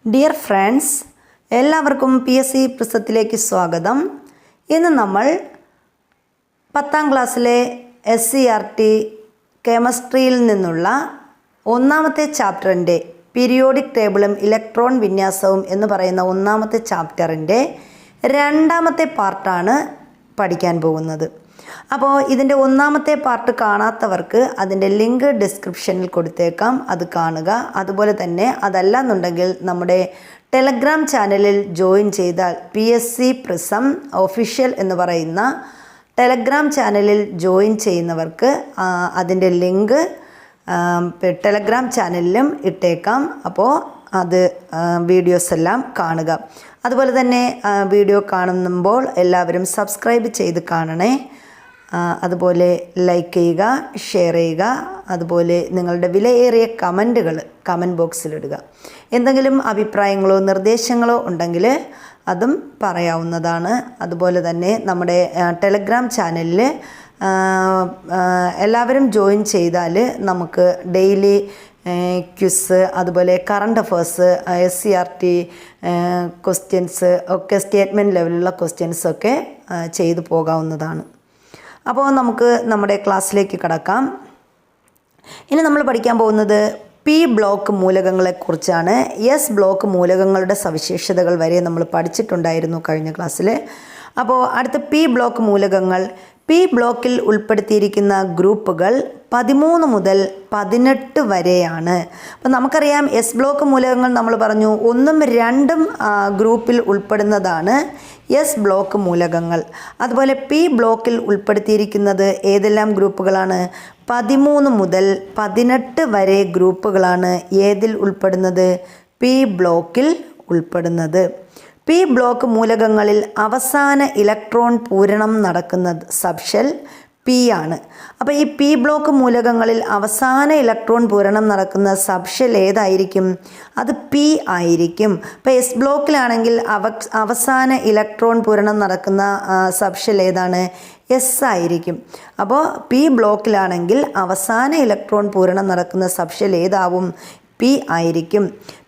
Dear friends, എല്ലാവർക്കും PSC പ്രിസത്തിലേക്ക് സ്വാഗതം. ഇന്ന് നമ്മൾ 10ാം ക്ലാസ്സിലെ SCERT കെമിസ്ട്രിയിൽ നിന്നുള്ള ഒന്നാമത്തെ ചാപ്റ്ററിൻ്റെ പീരിയോഡിക് ടേബിളും ഇലക്ട്രോൺ വിന്യാസവും എന്ന് പറയുന്ന ഒന്നാമത്തെ ചാപ്റ്ററിൻ്റെ രണ്ടാമത്തെ പാർട്ടാണ് പഠിക്കാൻ പോകുന്നത്. അപ്പോൾ ഇതിൻ്റെ ഒന്നാമത്തെ പാർട്ട് കാണാത്തവർക്ക് അതിൻ്റെ ലിങ്ക് ഡിസ്ക്രിപ്ഷനിൽ കൊടുത്തേക്കാം, അത് കാണുക. അതുപോലെ തന്നെ അതല്ല എന്നുണ്ടെങ്കിൽ നമ്മുടെ ടെലഗ്രാം ചാനലിൽ ജോയിൻ ചെയ്താൽ PSC പ്രിസം ഒഫീഷ്യൽ എന്ന് പറയുന്ന ടെലഗ്രാം ചാനലിൽ ജോയിൻ ചെയ്യുന്നവർക്ക് അതിൻ്റെ ലിങ്ക് ടെലഗ്രാം ചാനലിലും ഇട്ടേക്കാം. അപ്പോൾ അത് വീഡിയോസ് എല്ലാം കാണുക. അതുപോലെ തന്നെ വീഡിയോ കാണുമ്പോൾ എല്ലാവരും സബ്സ്ക്രൈബ് ചെയ്ത് കാണണേ. അതുപോലെ ലൈക്ക് ചെയ്യുക, ഷെയർ ചെയ്യുക. അതുപോലെ നിങ്ങളുടെ വിലയേറിയ കമൻറ്റുകൾ കമൻറ്റ് ബോക്സിലിടുക. എന്തെങ്കിലും അഭിപ്രായങ്ങളോ നിർദ്ദേശങ്ങളോ ഉണ്ടെങ്കിൽ അതും പറയാവുന്നതാണ്. അതുപോലെ തന്നെ നമ്മുടെ ടെലഗ്രാം ചാനലിൽ എല്ലാവരും ജോയിൻ ചെയ്താൽ നമുക്ക് ഡെയിലി ക്വിസ്, അതുപോലെ കറണ്ട് അഫേഴ്സ്, SCERT ക്വസ്റ്റ്യൻസ് ഒക്കെ, സ്റ്റേറ്റ്മെൻറ്റ് ലെവലിലുള്ള ക്വസ്റ്റ്യൻസൊക്കെ ചെയ്തു പോകാവുന്നതാണ്. അപ്പോൾ നമുക്ക് നമ്മുടെ ക്ലാസ്സിലേക്ക് കടക്കാം. ഇനി നമ്മൾ പഠിക്കാൻ പോകുന്നത് P ബ്ലോക്ക് മൂലകങ്ങളെക്കുറിച്ചാണ്. S ബ്ലോക്ക് മൂലകങ്ങളുടെ സവിശേഷതകൾ വരെ നമ്മൾ പഠിച്ചിട്ടുണ്ടായിരുന്നു കഴിഞ്ഞ ക്ലാസ്സിൽ. അപ്പോൾ അടുത്ത P ബ്ലോക്ക് മൂലകങ്ങൾ. P ബ്ലോക്കിൽ ഉൾപ്പെടുത്തിയിരിക്കുന്ന ഗ്രൂപ്പുകൾ 13 മുതൽ 18 വരെയാണ്. അപ്പോൾ നമുക്കറിയാം S ബ്ലോക്ക് മൂലകങ്ങൾ നമ്മൾ പറഞ്ഞു 1ഉം 2ഉം ഗ്രൂപ്പിൽ ഉൾപ്പെടുന്നതാണ് S ബ്ലോക്ക് മൂലകങ്ങൾ. അതുപോലെ P ബ്ലോക്കിൽ ഉൾപ്പെടുത്തിയിരിക്കുന്നത് ഏതെല്ലാം ഗ്രൂപ്പുകളാണ്? 13 മുതൽ 18 വരെ ഗ്രൂപ്പുകളാണ് ഏതിൽ ഉൾപ്പെടുന്നത്? P ബ്ലോക്കിൽ ഉൾപ്പെടുന്നത്. P ബ്ലോക്ക് മൂലകങ്ങളിൽ അവസാന ഇലക്ട്രോൺ പൂരണം നടക്കുന്ന സബ്ഷെൽ P ആണ്. അപ്പോൾ ഈ P ബ്ലോക്ക് മൂലകങ്ങളിൽ അവസാന ഇലക്ട്രോൺ പൂരണം നടക്കുന്ന സബ്ഷെൽ ഏതായിരിക്കും? അത് P ആയിരിക്കും. ഇപ്പോൾ S ബ്ലോക്കിലാണെങ്കിൽ അവസാന ഇലക്ട്രോൺ പൂരണം നടക്കുന്ന സബ്ഷെൽ ഏതാണ്? S ആയിരിക്കും. അപ്പോൾ P ബ്ലോക്കിലാണെങ്കിൽ അവസാന ഇലക്ട്രോൺ പൂരണം നടക്കുന്ന സബ്ഷെൽ ഏതാവും? P ആയിരിക്കും.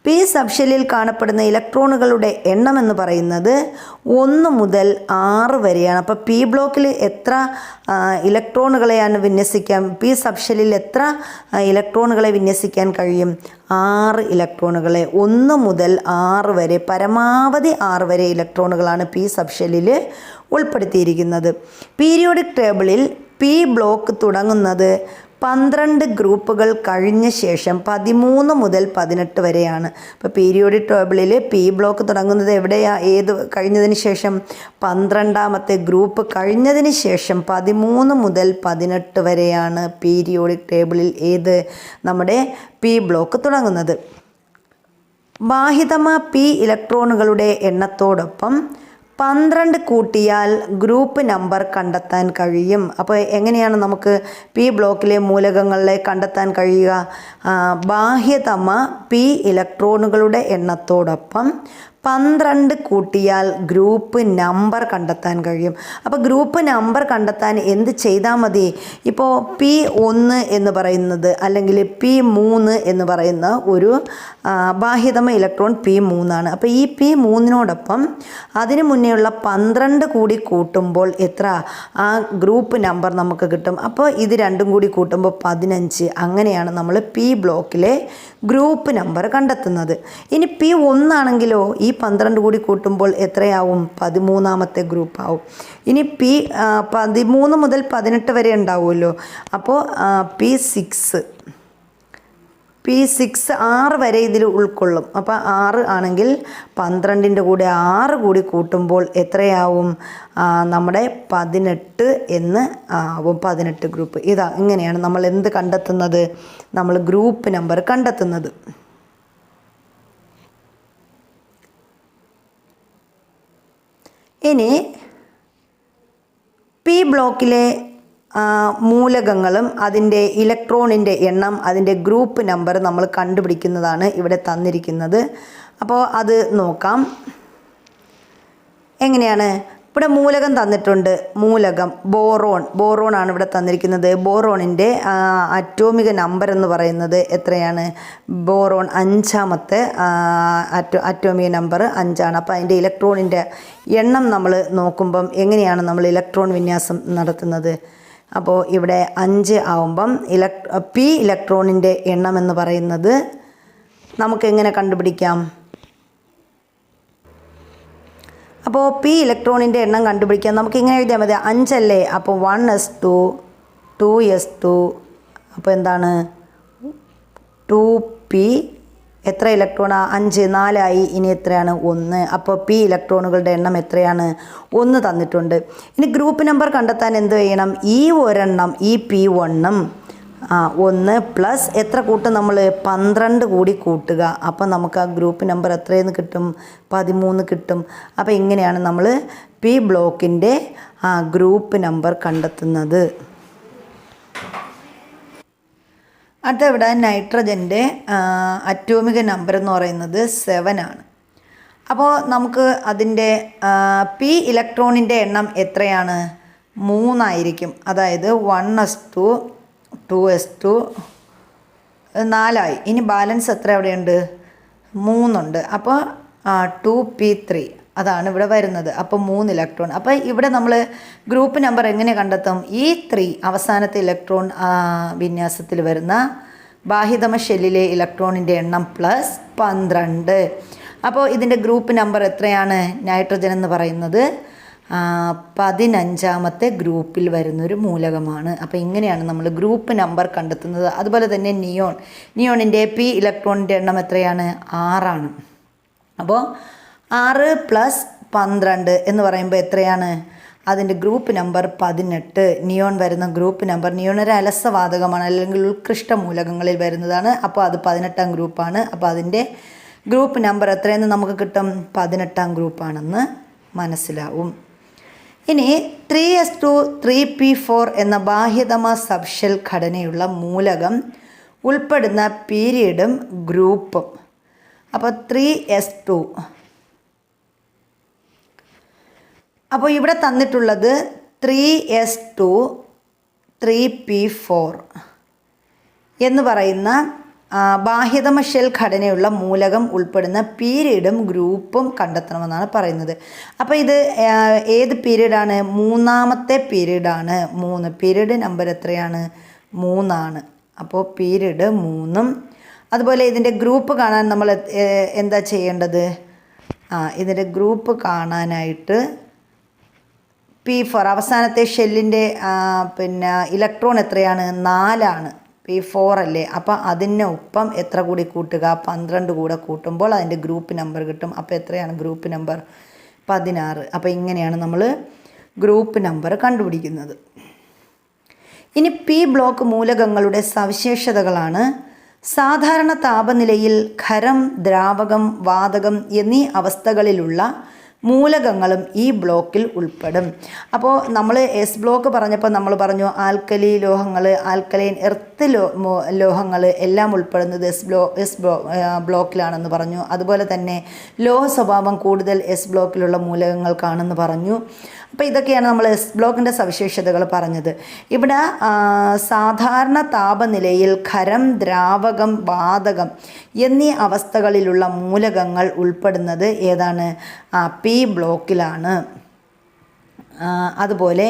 P സബ്ഷെല്ലിൽ കാണപ്പെടുന്ന ഇലക്ട്രോണുകളുടെ എണ്ണം എന്ന് പറയുന്നത് 1 മുതൽ 6 വരെയാണ്. അപ്പോൾ P ബ്ലോക്കിൽ എത്ര ഇലക്ട്രോണുകളെയാണ് വിന്യസിക്കാൻ? P സബ്ഷെല്ലിൽ എത്ര ഇലക്ട്രോണുകളെ വിന്യസിക്കാൻ കഴിയും? 6 ഇലക്ട്രോണുകളെ. 1 മുതൽ 6 വരെ, പരമാവധി 6 വരെ ഇലക്ട്രോണുകളാണ് P സബ്ഷെല്ലിൽ ഉൾപ്പെടുത്തിയിരിക്കുന്നത്. പീരിയോഡിക് ടേബിളിൽ P ബ്ലോക്ക് തുടങ്ങുന്നത് 12 ഗ്രൂപ്പുകൾ കഴിഞ്ഞ ശേഷം 13 മുതൽ 18 വരെയാണ്. ഇപ്പോൾ പീരിയോഡിക് ടേബിളിൽ P ബ്ലോക്ക് തുടങ്ങുന്നത് എവിടെയാണ്? കഴിഞ്ഞതിന് ശേഷം 12ാമത്തെ ഗ്രൂപ്പ് കഴിഞ്ഞതിന് ശേഷം 13 മുതൽ 18 വരെയാണ് പീരിയോഡിക് ടേബിളിൽ നമ്മുടെ P ബ്ലോക്ക് തുടങ്ങുന്നത്. ബാഹ്യതമ P ഇലക്ട്രോണുകളുടെ എണ്ണത്തോടൊപ്പം 12 കൂട്ടിയാൽ ഗ്രൂപ്പ് നമ്പർ കണ്ടെത്താൻ കഴിയും. അപ്പോൾ എങ്ങനെയാണ് നമുക്ക് P ബ്ലോക്കിലെ മൂലകങ്ങളെ കണ്ടെത്താൻ കഴിയുക? ബാഹ്യതമ P ഇലക്ട്രോണുകളുടെ എണ്ണത്തോടൊപ്പം 12 കൂട്ടിയാൽ ഗ്രൂപ്പ് നമ്പർ കണ്ടെത്താൻ കഴിയും. അപ്പോൾ ഗ്രൂപ്പ് നമ്പർ കണ്ടെത്താൻ എന്ത് ചെയ്താൽ മതി? ഇപ്പോൾ P1 എന്ന് പറയുന്നത് അല്ലെങ്കിൽ P3 എന്ന് പറയുന്ന ഒരു ബാഹ്യതമ ഇലക്ട്രോൺ P3 ആണ്. അപ്പോൾ ഈ P3നോടൊപ്പം അതിന് മുന്നേയുള്ള 12 കൂടി കൂട്ടുമ്പോൾ എത്ര? ആ ഗ്രൂപ്പ് നമ്പർ നമുക്ക് കിട്ടും. അപ്പോൾ ഇത് രണ്ടും കൂടി കൂട്ടുമ്പോൾ 15. അങ്ങനെയാണ് നമ്മൾ P ബ്ലോക്കിലെ ഗ്രൂപ്പ് നമ്പർ കണ്ടെത്തുന്നത്. ഇനി P1 ആണെങ്കിലോ ഈ 12 കൂടി കൂട്ടുമ്പോൾ എത്രയാവും? 13ാമത്തെ ഗ്രൂപ്പ് ആവും. ഇനി 13 മുതൽ 18 വരെ ഉണ്ടാവുമല്ലോ. അപ്പോൾ P6 6 വരെ ഇതിൽ ഉൾക്കൊള്ളും. അപ്പോൾ 6 ആണെങ്കിൽ 12ൻ്റെ കൂടെ 6 കൂടി കൂട്ടുമ്പോൾ എത്രയാവും? നമ്മുടെ 18 എന്ന് ആവും. 18 ഗ്രൂപ്പ്. ഇങ്ങനെയാണ് നമ്മൾ എന്ത് കണ്ടെത്തുന്നത്? നമ്മൾ ഗ്രൂപ്പ് നമ്പർ കണ്ടെത്തുന്നത്. ഇനി P ബ്ലോക്കിലെ മൂലകങ്ങളും അതിൻ്റെ ഇലക്ട്രോണിൻ്റെ എണ്ണം, അതിൻ്റെ ഗ്രൂപ്പ് നമ്പർ നമ്മൾ കണ്ടുപിടിക്കുന്നതാണ് ഇവിടെ തന്നിരിക്കുന്നത്. അപ്പോൾ അത് നോക്കാം. എങ്ങനെയാണ്? ഇവിടെ മൂലകം തന്നിട്ടുണ്ട്. മൂലകം ബോറോൺ ആണ് ഇവിടെ തന്നിരിക്കുന്നത്. ബോറോണിൻ്റെ അറ്റോമിക നമ്പർ എന്ന് പറയുന്നത് എത്രയാണ്? ബോറോൺ 5ാമത്തെ അറ്റോമിക നമ്പർ 5ആണ്. അപ്പോൾ അതിൻ്റെ ഇലക്ട്രോണിൻ്റെ എണ്ണം നമ്മൾ നോക്കുമ്പം എങ്ങനെയാണ് നമ്മൾ ഇലക്ട്രോൺ വിന്യാസം നടത്തുന്നത്? അപ്പോൾ ഇവിടെ 5 ആവുമ്പം പി ഇലക്ട്രോണിൻ്റെ എണ്ണം എന്ന് പറയുന്നത് നമുക്കെങ്ങനെ കണ്ടുപിടിക്കാം? അപ്പോൾ പി ഇലക്ട്രോണിൻ്റെ എണ്ണം കണ്ടുപിടിക്കാൻ നമുക്ക് ഇങ്ങനെ എഴുതിയാൽ മതി. 5 അല്ലേ? അപ്പോൾ 1s2 2s2 അപ്പോൾ എന്താണ് 2p. എത്ര ഇലക്ട്രോണാണ്? 5 4ആയി. ഇനി എത്രയാണ്? 1. അപ്പോൾ പി ഇലക്ട്രോണുകളുടെ എണ്ണം എത്രയാണ്? 1 തന്നിട്ടുണ്ട്. ഇനി ഗ്രൂപ്പ് നമ്പർ കണ്ടെത്താൻ എന്ത് ചെയ്യണം? ഈ ഒരെണ്ണം ഈ p1ഉം 1 പ്ലസ് എത്ര കൂട്ടും നമ്മൾ? 12 കൂടി കൂട്ടുക. അപ്പോൾ നമുക്ക് ആ ഗ്രൂപ്പ് നമ്പർ എത്രയെന്ന് കിട്ടും? 13 കിട്ടും. അപ്പോൾ ഇങ്ങനെയാണ് നമ്മൾ പി ബ്ലോക്കിൻ്റെ ഗ്രൂപ്പ് നമ്പർ കണ്ടെത്തുന്നത്. അടുത്ത ഇവിടെ നൈട്രജൻ്റെ അറ്റോമിക നമ്പർ എന്ന് പറയുന്നത് 7 ആണ്. അപ്പോൾ നമുക്ക് അതിൻ്റെ പി ഇലക്ട്രോണിൻ്റെ എണ്ണം എത്രയാണ്? 3 ആയിരിക്കും. അതായത് 1s2 2s2 4ആയി. ഇനി ബാലൻസ് എത്ര എവിടെയുണ്ട്? 3 ഉണ്ട്. അപ്പോൾ 2p3 അതാണ് ഇവിടെ വരുന്നത്. അപ്പോൾ 3 ഇലക്ട്രോൺ. അപ്പോൾ ഇവിടെ നമ്മൾ ഗ്രൂപ്പ് നമ്പർ എങ്ങനെ കണ്ടെത്തും? ഈ 3 അവസാനത്തെ ഇലക്ട്രോൺ വിന്യാസത്തിൽ വരുന്ന ബാഹ്യതമ ഷെല്ലിലെ ഇലക്ട്രോണിൻ്റെ എണ്ണം പ്ലസ് 12. അപ്പോൾ ഇതിൻ്റെ ഗ്രൂപ്പ് നമ്പർ എത്രയാണ്? നൈട്രജൻ എന്ന് പറയുന്നത് 15ാമത്തെ ഗ്രൂപ്പിൽ വരുന്നൊരു മൂലകമാണ്. അപ്പോൾ ഇങ്ങനെയാണ് നമ്മൾ ഗ്രൂപ്പ് നമ്പർ കണ്ടെത്തുന്നത്. അതുപോലെ തന്നെ നിയോണിൻ്റെ പി ഇലക്ട്രോണിൻ്റെ എണ്ണം എത്രയാണ്? 6 ആണ്. അപ്പോൾ 6 + 12 എന്ന് പറയുമ്പോൾ എത്രയാണ്? അതിൻ്റെ ഗ്രൂപ്പ് നമ്പർ 18. നിയോൺ വരുന്ന ഗ്രൂപ്പ് നമ്പർ, നിയോൺ ഒരു അലസവാതകമാണ് അല്ലെങ്കിൽ ഉത്കൃഷ്ട മൂലകങ്ങളിൽ വരുന്നതാണ്. അപ്പോൾ അത് 18ാം ഗ്രൂപ്പാണ്. അപ്പോൾ അതിൻ്റെ ഗ്രൂപ്പ് നമ്പർ എത്രയെന്ന് നമുക്ക് കിട്ടും? 18ാം ഗ്രൂപ്പാണെന്ന് മനസ്സിലാവും. ഇനി 3s2 3p4 എന്ന ബാഹ്യതമ സബ്ഷെൽ ഘടനയുള്ള മൂലകം ഉൾപ്പെടുന്ന പീരിയഡും ഗ്രൂപ്പും. അപ്പോൾ 3s2. അപ്പോൾ ഇവിടെ തന്നിട്ടുള്ളത് 3s2 3p4 എന്ന് പറയുന്ന ബാഹ്യതമ ഷെൽ ഘടനയുള്ള മൂലകം ഉൾപ്പെടുന്ന പീരീഡും ഗ്രൂപ്പും കണ്ടെത്തണമെന്നാണ് പറയുന്നത്. അപ്പോൾ ഇത് ഏത് പീരീഡാണ്? 3ാമത്തെ പീരീഡാണ്. 3 പീരീഡ് നമ്പർ എത്രയാണ്? 3 ആണ്. അപ്പോൾ പീരീഡ് 3ഉം അതുപോലെ ഇതിൻ്റെ ഗ്രൂപ്പ് കാണാൻ നമ്മൾ എന്താ ചെയ്യേണ്ടത്? ഇതിൻ്റെ ഗ്രൂപ്പ് കാണാനായിട്ട് p4 അവസാനത്തെ ഷെല്ലിൻ്റെ ഇലക്ട്രോൺ എത്രയാണ്? 4 ആണ്. p4 അല്ലേ? അപ്പോൾ അതിന് ഒപ്പം എത്ര കൂടി കൂട്ടുക? 12 കൂടെ കൂട്ടുമ്പോൾ അതിൻ്റെ ഗ്രൂപ്പ് നമ്പർ കിട്ടും. അപ്പോൾ എത്രയാണ് ഗ്രൂപ്പ് നമ്പർ? 16. അപ്പോൾ ഇങ്ങനെയാണ് നമ്മൾ ഗ്രൂപ്പ് നമ്പർ കണ്ടുപിടിക്കുന്നത്. ഇനി പി ബ്ലോക്ക് മൂലകങ്ങളുടെ സവിശേഷതകളാണ്. സാധാരണ താപനിലയിൽ ഖരം, ദ്രാവകം, വാതകം എന്നീ അവസ്ഥകളിലുള്ള മൂലകങ്ങളും ഈ ബ്ലോക്കിൽ ഉൾപ്പെടും. അപ്പോൾ നമ്മൾ എസ് ബ്ലോക്ക് പറഞ്ഞപ്പോൾ നമ്മൾ പറഞ്ഞു ആൽക്കലി ലോഹങ്ങൾ, ആൽക്കലൈൻ എർത്ത് ലോഹങ്ങൾ എല്ലാം ഉൾപ്പെടുന്നത് എസ് ബ്ലോക്കിലാണെന്ന് പറഞ്ഞു. അതുപോലെ തന്നെ ലോഹ സ്വഭാവം കൂടുതൽ എസ് ബ്ലോക്കിലുള്ള മൂലകങ്ങൾക്കാണെന്ന് പറഞ്ഞു. അപ്പോൾ ഇതൊക്കെയാണ് നമ്മൾ എസ് ബ്ലോക്കിൻ്റെ സവിശേഷതകൾ പറഞ്ഞത്. ഇവിടെ സാധാരണ താപനിലയിൽ ഖരം, ദ്രാവകം, വാതകം എന്നീ അവസ്ഥകളിലുള്ള മൂലകങ്ങൾ ഉൾപ്പെടുന്നത് ഏതാണ്? പി ബ്ലോക്കിലാണ്. അതുപോലെ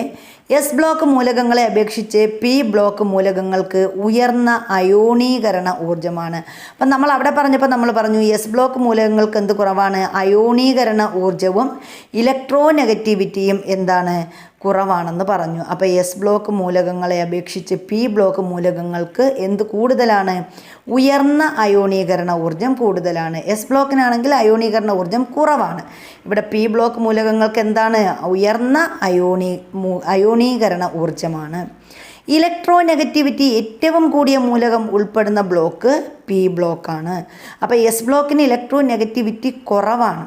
എസ് ബ്ലോക്ക് മൂലകങ്ങളെ അപേക്ഷിച്ച് പി ബ്ലോക്ക് മൂലകങ്ങൾക്ക് ഉയർന്ന അയോണീകരണ ഊർജ്ജമാണ്. അപ്പം നമ്മൾ അവിടെ പറഞ്ഞപ്പോൾ നമ്മൾ പറഞ്ഞു എസ് ബ്ലോക്ക് മൂലകങ്ങൾക്ക് എന്ത് കുറവാണ്? അയോണീകരണ ഊർജ്ജവും ഇലക്ട്രോനെഗറ്റിവിറ്റിയും എന്താണ്? കുറവാണെന്ന് പറഞ്ഞു. അപ്പോൾ എസ് ബ്ലോക്ക് മൂലകങ്ങളെ അപേക്ഷിച്ച് പി ബ്ലോക്ക് മൂലകങ്ങൾക്ക് എന്ത് കൂടുതലാണ്? ഉയർന്ന അയോണീകരണ ഊർജ്ജം കൂടുതലാണ്. എസ് ബ്ലോക്കിനാണെങ്കിൽ അയോണീകരണ ഊർജ്ജം കുറവാണ്. ഇവിടെ പി ബ്ലോക്ക് മൂലകങ്ങൾക്ക് എന്താണ്? ഉയർന്ന അയോണീകരണ ഊർജ്ജമാണ്. ഇലക്ട്രോനെഗറ്റിവിറ്റി ഏറ്റവും കൂടിയ മൂലകം ഉൾപ്പെടുന്ന ബ്ലോക്ക് പി ബ്ലോക്കാണ്. അപ്പോൾ എസ് ബ്ലോക്കിന് ഇലക്ട്രോനെഗറ്റിവിറ്റി കുറവാണ്.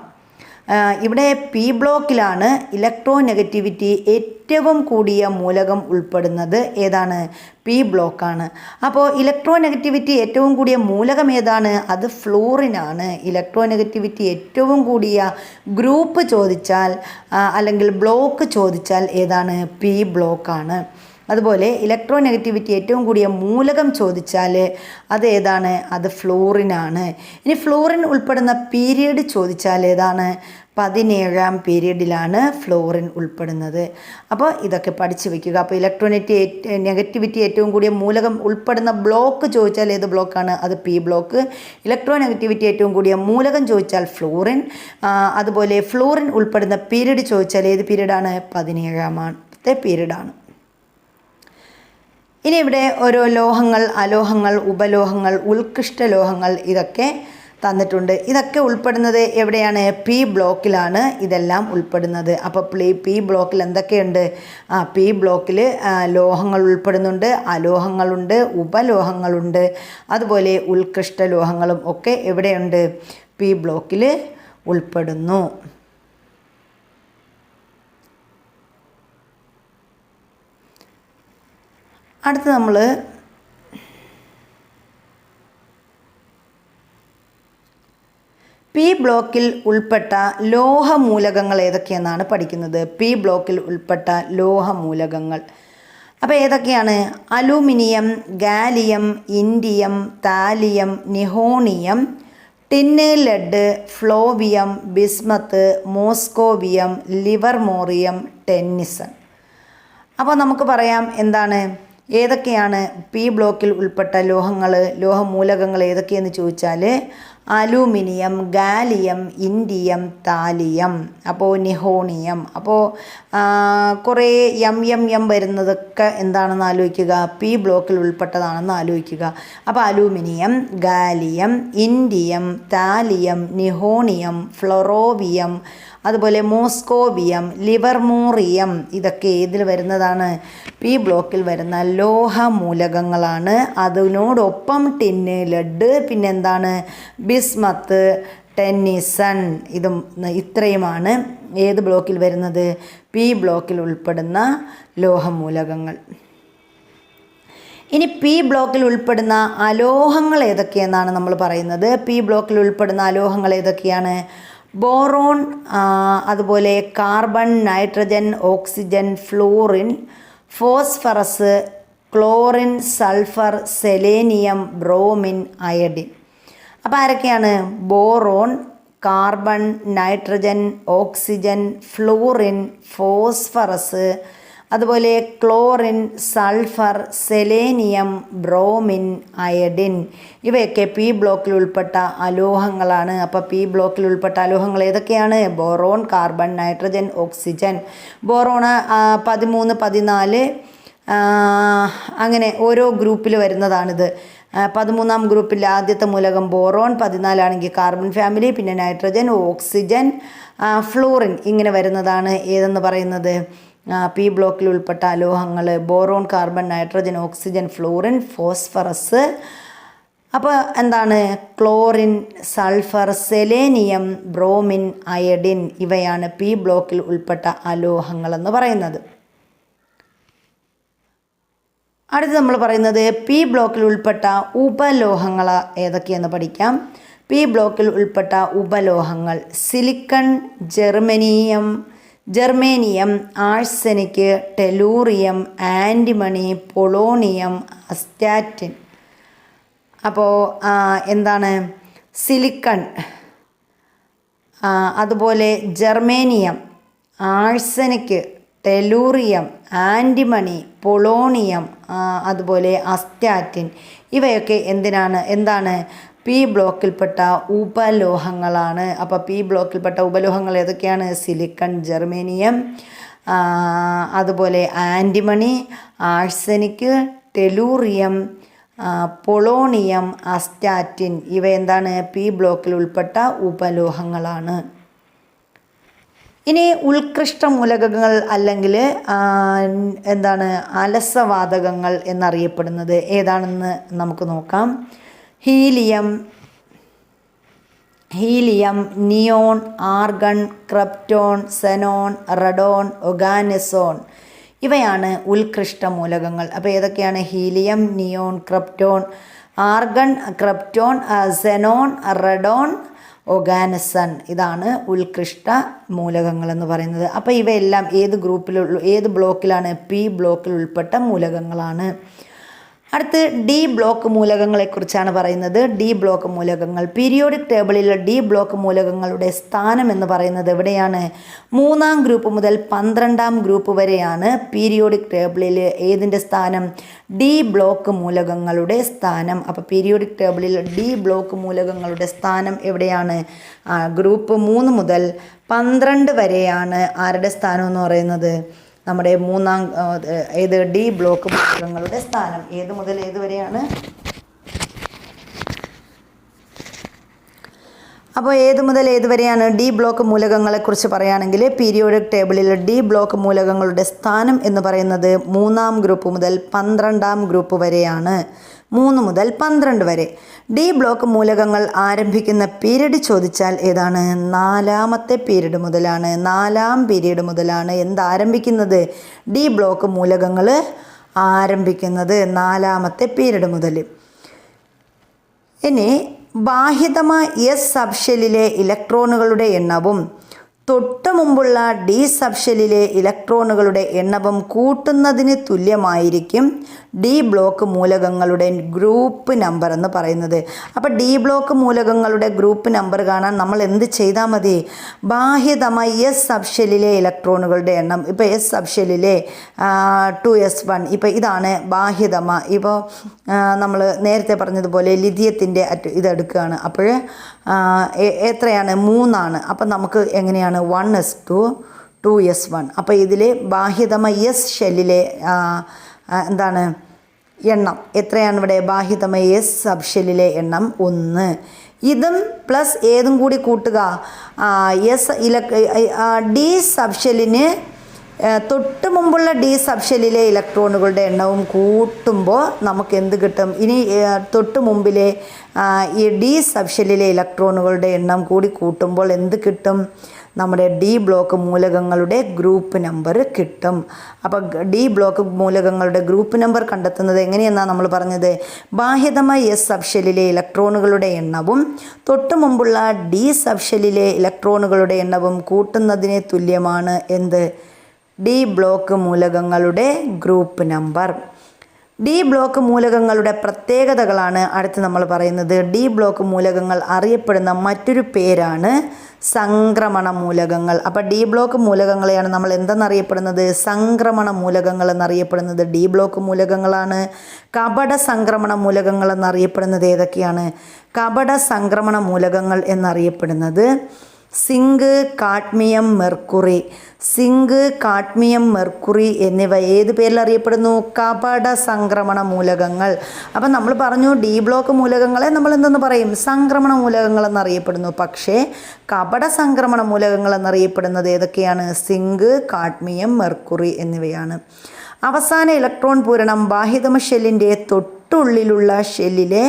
ഇവിടെ പി ബ്ലോക്കിലാണ് ഇലക്ട്രോനെഗറ്റിവിറ്റി ഏറ്റവും കൂടിയ മൂലകം ഉൾപ്പെടുന്നത്. ഏതാണ്? പി ബ്ലോക്കാണ്. അപ്പോൾ ഇലക്ട്രോനെഗറ്റിവിറ്റി ഏറ്റവും കൂടിയ മൂലകം ഏതാണ്? അത് ഫ്ലൂറിനാണ്. ഇലക്ട്രോനെഗറ്റിവിറ്റി ഏറ്റവും കൂടിയ ഗ്രൂപ്പ് ചോദിച്ചാൽ അല്ലെങ്കിൽ ബ്ലോക്ക് ചോദിച്ചാൽ ഏതാണ്? പി ബ്ലോക്കാണ്. അതുപോലെ ഇലക്ട്രോനെഗറ്റിവിറ്റി ഏറ്റവും കൂടിയ മൂലകം ചോദിച്ചാൽ അത് ഏതാണ്? അത് ഫ്ലൂറിനാണ്. ഇനി ഫ്ലൂറിൻ ഉൾപ്പെടുന്ന പീരീഡ് ചോദിച്ചാൽ ഏതാണ്? 17ാം പീരീഡിലാണ് ഫ്ലൂറിൻ ഉൾപ്പെടുന്നത്. അപ്പോൾ ഇതൊക്കെ പഠിച്ചു വയ്ക്കുക. അപ്പോൾ നെഗറ്റിവിറ്റി ഏറ്റവും കൂടിയ മൂലകം ഉൾപ്പെടുന്ന ബ്ലോക്ക് ചോദിച്ചാൽ ഏത് ബ്ലോക്കാണ്? അത് പി ബ്ലോക്ക്. ഇലക്ട്രോനെഗറ്റിവിറ്റി ഏറ്റവും കൂടിയ മൂലകം ചോദിച്ചാൽ ഫ്ലൂറിൻ. അതുപോലെ ഫ്ലൂറിൻ ഉൾപ്പെടുന്ന പീരീഡ് ചോദിച്ചാൽ ഏത് പീരീഡാണ്? 17ാമത്തെ പീരീഡാണ്. ഇനി ഇവിടെ ഓരോ ലോഹങ്ങൾ, അലോഹങ്ങൾ, ഉപലോഹങ്ങൾ, ഉത്കൃഷ്ട ലോഹങ്ങൾ ഇതൊക്കെ തന്നിട്ടുണ്ട്. ഇതൊക്കെ ഉൾപ്പെടുന്നത് എവിടെയാണ്? പി ബ്ലോക്കിലാണ് ഇതെല്ലാം ഉൾപ്പെടുന്നത്. അപ്പോൾ പി ബ്ലോക്കിൽ എന്തൊക്കെയുണ്ട്? പി ബ്ലോക്കിൽ ലോഹങ്ങൾ ഉൾപ്പെടുന്നുണ്ട്, അലോഹങ്ങളുണ്ട്, ഉപലോഹങ്ങളുണ്ട്, അതുപോലെ ഉത്കൃഷ്ട ലോഹങ്ങളും ഒക്കെ എവിടെയുണ്ട്? പി ബ്ലോക്കിൽ ഉൾപ്പെടുന്നു. അടുത്ത് നമ്മൾ പി ബ്ലോക്കിൽ ഉൾപ്പെട്ട ലോഹമൂലകങ്ങൾ ഏതൊക്കെയെന്നാണ് പഠിക്കുന്നത്. പി ബ്ലോക്കിൽ ഉൾപ്പെട്ട ലോഹമൂലകങ്ങൾ അപ്പോൾ ഏതൊക്കെയാണ്? Aluminium, gallium, indium, thallium, nihonium, tin, lead, flerovium, bismuth, moscovium, livermorium, tennessine. അപ്പോൾ നമുക്ക് പറയാം എന്താണ് ഏതൊക്കെയാണ് പി ബ്ലോക്കിൽ ഉൾപ്പെട്ട ലോഹമൂലകങ്ങൾ ഏതൊക്കെയെന്ന് ചോദിച്ചാൽ അലൂമിനിയം, ഗാലിയം, ഇൻഡിയം, താലിയം, അപ്പോൾ നിഹോണിയം. അപ്പോൾ കുറേ എം വരുന്നതൊക്കെ എന്താണെന്ന് ആലോചിക്കുക? പി ബ്ലോക്കിൽ ഉൾപ്പെട്ടതാണെന്ന് ആലോചിക്കുക. അപ്പോൾ aluminium, gallium, indium, thallium, nihonium, flerovium, അതുപോലെ മോസ്കോവിയം, ലിവർമോറിയം ഇതൊക്കെ ഏതിൽ വരുന്നതാണ്? പി ബ്ലോക്കിൽ വരുന്ന ലോഹമൂലകങ്ങളാണ്. അതിനോടൊപ്പം ടിന്ന്, ലെഡ്, പിന്നെന്താണ്? Bismuth, Tennyson. ഇത്രയുമാണ് ഏത് ബ്ലോക്കിൽ വരുന്നത്? പി ബ്ലോക്കിൽ ഉൾപ്പെടുന്ന ലോഹമൂലകങ്ങൾ. ഇനി പി ബ്ലോക്കിൽ ഉൾപ്പെടുന്ന അലോഹങ്ങൾ ഏതൊക്കെയെന്നാണ് നമ്മൾ പറയുന്നത്. പി ബ്ലോക്കിൽ ഉൾപ്പെടുന്ന അലോഹങ്ങൾ ഏതൊക്കെയാണ്? ബോറോൺ, അതുപോലെ carbon, nitrogen, oxygen, fluorine, phosphorus, chlorine, sulphur, selenium, bromine, iodine. അപ്പോൾ ആരൊക്കെയാണ്? Boron, carbon, nitrogen, oxygen, fluorine, phosphorus, അതുപോലെ chlorine, sulphur, selenium, bromine, iodine. ഇവയൊക്കെ പി ബ്ലോക്കിൽ ഉൾപ്പെട്ട അലോഹങ്ങളാണ്. അപ്പോൾ പി ബ്ലോക്കിൽ ഉൾപ്പെട്ട അലോഹങ്ങൾ ഏതൊക്കെയാണ്? Boron, carbon, nitrogen, oxygen. Boron 13, 14 അങ്ങനെ ഓരോ ഗ്രൂപ്പിൽ വരുന്നതാണിത്. 13ാം ഗ്രൂപ്പിൽ ആദ്യത്തെ മൂലകം ബോറോൺ, 14 കാർബൺ ഫാമിലി, പിന്നെ നൈട്രജൻ, ഓക്സിജൻ, ഫ്ലൂറിൻ ഇങ്ങനെ വരുന്നതാണ് ഏതെന്ന് പറയുന്നത് പി ബ്ലോക്കിൽ ഉൾപ്പെട്ട അലോഹങ്ങൾ. Boron, carbon, nitrogen, oxygen, fluorine, phosphorus, അപ്പോൾ എന്താണ്? Chlorine, sulphur, selenium, bromine, iodine ഇവയാണ് പി ബ്ലോക്കിൽ ഉൾപ്പെട്ട അലോഹങ്ങളെന്ന് പറയുന്നത്. അടുത്ത് നമ്മൾ പറയുന്നത് പി ബ്ലോക്കിൽ ഉൾപ്പെട്ട ഉപലോഹങ്ങൾ ഏതൊക്കെയെന്ന് പഠിക്കാം. പി ബ്ലോക്കിൽ ഉൾപ്പെട്ട ഉപലോഹങ്ങൾ silicon, germanium, arsenic, tellurium, antimony, polonium, astatine. അപ്പോൾ എന്താണ്? സിലിക്കൺ, അതുപോലെ germanium, arsenic, tellurium, antimony, polonium, അതുപോലെ അസ്റ്റാറ്റിൻ ഇവയൊക്കെ എന്താണ്? പി ബ്ലോക്കിൽപ്പെട്ട ഉപലോഹങ്ങളാണ്. അപ്പോൾ പി ബ്ലോക്കിൽപ്പെട്ട ഉപലോഹങ്ങൾ ഏതൊക്കെയാണ്? സിലിക്കൺ, ജെർമേനിയം, അതുപോലെ antimony, arsenic, tellurium, polonium, astatine ഇവ എന്താണ്? പി ബ്ലോക്കിൽ ഉൾപ്പെട്ട ഉപലോഹങ്ങളാണ്. ഇനി ഉത്കൃഷ്ട മൂലകങ്ങൾ അല്ലെങ്കിൽ എന്താണ് അലസവാതകങ്ങൾ എന്നറിയപ്പെടുന്നത് ഏതാണെന്ന് നമുക്ക് നോക്കാം. Helium, helium, neon, argon, krypton, xenon, radon, oganesson ഇവയാണ് ഉത്കൃഷ്ട മൂലകങ്ങൾ. അപ്പോൾ ഏതൊക്കെയാണ്? Helium, neon, krypton, argon, krypton, xenon, radon, oganesson ഇതാണ് ഉത്കൃഷ്ട മൂലകങ്ങൾ എന്ന് പറയുന്നത്. അപ്പോൾ ഇവയെല്ലാം ഏത് ബ്ലോക്കിലാണ്? പി ബ്ലോക്കിൽ ഉൾപ്പെട്ട മൂലകങ്ങളാണ്. അടുത്ത് ഡി ബ്ലോക്ക് മൂലകങ്ങളെക്കുറിച്ചാണ് പറയുന്നത്. ഡി ബ്ലോക്ക് മൂലകങ്ങൾ പീരിയോഡിക് ടേബിളിൽ ഡി ബ്ലോക്ക് മൂലകങ്ങളുടെ സ്ഥാനം എന്ന് പറയുന്നത് എവിടെയാണ്? 3-ാം ഗ്രൂപ്പ് മുതൽ 12-ാം ഗ്രൂപ്പ് വരെയാണ് പീരിയോഡിക് ടേബിളിൽ ഏതിൻ്റെ സ്ഥാനം? ഡി ബ്ലോക്ക് മൂലകങ്ങളുടെ സ്ഥാനം. അപ്പോൾ പീരിയോഡിക് ടേബിളിൽ ഡി ബ്ലോക്ക് മൂലകങ്ങളുടെ സ്ഥാനം എവിടെയാണ്? ഗ്രൂപ്പ് 3 മുതൽ 12 വരെയാണ് ആരുടെ സ്ഥാനം എന്ന് പറയുന്നത്? നമ്മുടെ ഡി ബ്ലോക്ക് മൂലകങ്ങളുടെ സ്ഥാനം. ഏത് മുതൽ ഏത് വരെയാണ്? അപ്പോൾ ഏത് മുതൽ ഏത് വരെയാണ് ഡി ബ്ലോക്ക് മൂലകങ്ങളെക്കുറിച്ച് പറയുകയാണെങ്കിൽ പീരിയോഡിക് ടേബിളിൽ ഡി ബ്ലോക്ക് മൂലകങ്ങളുടെ സ്ഥാനം എന്ന് പറയുന്നത് 3-ാം ഗ്രൂപ്പ് മുതൽ 12-ാം ഗ്രൂപ്പ് വരെയാണ്. 3 മുതൽ 12 വരെ. ഡി ബ്ലോക്ക് മൂലകങ്ങൾ ആരംഭിക്കുന്ന പീരീഡ് ചോദിച്ചാൽ ഏതാണ്? 4-ാമത്തെ പീരീഡ് മുതലാണ്. 4-ാം പീരീഡ് മുതലാണ് എന്താരംഭിക്കുന്നത്? ഡി ബ്ലോക്ക് മൂലകങ്ങൾ ആരംഭിക്കുന്നത് 4-ാമത്തെ പീരീഡ് മുതൽ. ഇനി ബാഹ്യതമ എസ് സബ്ഷെല്ലിലെ ഇലക്ട്രോണുകളുടെ എണ്ണവും തൊട്ട് മുമ്പുള്ള ഡി സബ്ഷെല്ലിലെ ഇലക്ട്രോണുകളുടെ എണ്ണവും കൂട്ടുന്നതിന് തുല്യമായിരിക്കും ഡി ബ്ലോക്ക് മൂലകങ്ങളുടെ ഗ്രൂപ്പ് നമ്പർ എന്ന് പറയുന്നത്. അപ്പോൾ ഡി ബ്ലോക്ക് മൂലകങ്ങളുടെ ഗ്രൂപ്പ് നമ്പർ കാണാൻ നമ്മൾ എന്ത് ചെയ്താൽ മതി? ബാഹ്യതമ എസ് സബ്ഷെല്ലിലെ ഇലക്ട്രോണുകളുടെ എണ്ണം. ഇപ്പോൾ എസ് സബ്ഷെല്ലിലെ 2s1 ഇപ്പോൾ ഇതാണ് ബാഹ്യതമ. ഇപ്പോൾ നമ്മൾ നേരത്തെ പറഞ്ഞതുപോലെ ലിഥിയത്തിൻ്റെ ഇതെടുക്കുകയാണ്. അപ്പോൾ എത്രയാണ്? 3 അപ്പം നമുക്ക് എങ്ങനെയാണ്? 1s2 2s1. അപ്പോൾ ഇതിൽ ബാഹ്യതമ എസ് ഷെല്ലിലെ എന്താണ് എണ്ണം എത്രയാണ്? ഇവിടെ ബാഹ്യതമ എസ് സബ്ഷെല്ലിലെ എണ്ണം 1. ഇതും പ്ലസ് ഏതും കൂടി കൂട്ടുക. ഡി സബ്ഷെല്ലിന് തൊട്ട് മുമ്പുള്ള ഡി സബ്ഷെല്ലിലെ ഇലക്ട്രോണുകളുടെ എണ്ണവും കൂട്ടുമ്പോൾ നമുക്ക് എന്ത് കിട്ടും? ഇനി തൊട്ട് മുമ്പിലെ ഈ ഡി സബ്ഷെല്ലിലെ ഇലക്ട്രോണുകളുടെ എണ്ണം കൂടി കൂട്ടുമ്പോൾ എന്ത് കിട്ടും? നമ്മുടെ ഡി ബ്ലോക്ക് മൂലകങ്ങളുടെ ഗ്രൂപ്പ് നമ്പർ കിട്ടും. അപ്പോൾ ഡി ബ്ലോക്ക് മൂലകങ്ങളുടെ ഗ്രൂപ്പ് നമ്പർ കണ്ടെത്തുന്നത് എങ്ങനെയെന്നാണ് നമ്മൾ പറഞ്ഞത്? ബാഹ്യതമ എസ് സബ്ഷെല്ലിലെ ഇലക്ട്രോണുകളുടെ എണ്ണവും തൊട്ട് മുമ്പുള്ള ഡി സബ്ഷെല്ലിലെ ഇലക്ട്രോണുകളുടെ എണ്ണവും കൂട്ടുന്നതിന് തുല്യമാണ് എന്ത്? ഡി ബ്ലോക്ക് മൂലകങ്ങളുടെ ഗ്രൂപ്പ് നമ്പർ. ഡി ബ്ലോക്ക് മൂലകങ്ങളുടെ പ്രത്യേകതകളാണ് അടുത്ത് നമ്മൾ പറയുന്നത്. ഡി ബ്ലോക്ക് മൂലകങ്ങൾ അറിയപ്പെടുന്ന മറ്റൊരു പേരാണ് സംക്രമണ മൂലകങ്ങൾ. അപ്പോൾ ഡി ബ്ലോക്ക് മൂലകങ്ങളെയാണ് നമ്മൾ എന്തെന്നറിയപ്പെടുന്നത്? സംക്രമണ മൂലകങ്ങൾ എന്നറിയപ്പെടുന്നത് ഡി ബ്ലോക്ക് മൂലകങ്ങളാണ്. കപട സംക്രമണ മൂലകങ്ങൾ എന്നറിയപ്പെടുന്നത് ഏതൊക്കെയാണ്? കപട സംക്രമണ മൂലകങ്ങൾ എന്നറിയപ്പെടുന്നത് zinc, cadmium, mercury. Zinc, cadmium, mercury എന്നിവ ഏത് പേരിൽ അറിയപ്പെടുന്നു? കപട സംക്രമണ മൂലകങ്ങൾ. അപ്പം നമ്മൾ പറഞ്ഞു ഡി ബ്ലോക്ക് മൂലകങ്ങളെ നമ്മൾ എന്തെന്ന് പറയും? സംക്രമണ മൂലകങ്ങൾ എന്നറിയപ്പെടുന്നു. പക്ഷേ കപട സംക്രമണ മൂലകങ്ങൾ എന്നറിയപ്പെടുന്നത് ഏതൊക്കെയാണ്? സിങ്ക്, കാഡ്മിയം, മെർക്കുറി എന്നിവയാണ്. അവസാന ഇലക്ട്രോൺ പൂരണം ബാഹ്യതമ ഷെല്ലിൻ്റെ തൊട്ടുള്ളിലുള്ള ഷെല്ലിലെ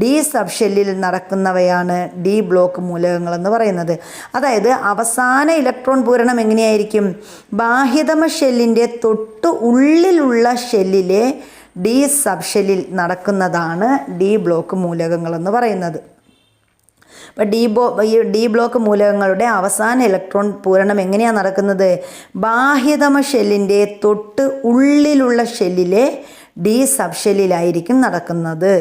ഡി സബ് ഷെല്ലിൽ നടക്കുന്നവയാണ് ഡി ബ്ലോക്ക് മൂലകങ്ങൾ എന്ന് പറയുന്നത്. അതായത് അവസാന ഇലക്ട്രോൺ പൂരണം എങ്ങനെയായിരിക്കും? ബാഹ്യതമ ഷെല്ലിൻ്റെ തൊട്ട് ഉള്ളിലുള്ള ഷെല്ലിലെ ഡി സബ് ഷെല്ലിൽ നടക്കുന്നതാണ് ഡി ബ്ലോക്ക് മൂലകങ്ങൾ എന്ന് പറയുന്നത്. അപ്പോൾ ഡി ബ്ലോക്ക് മൂലകങ്ങളുടെ അവസാന ഇലക്ട്രോൺ പൂരണം എങ്ങനെയാണ് നടക്കുന്നത്? ബാഹ്യതമ ഷെല്ലിൻ്റെ തൊട്ട് ഉള്ളിലുള്ള ഷെല്ലിലെ ഡി സബ് ഷെല്ലിലായിരിക്കും നടക്കുന്നത്.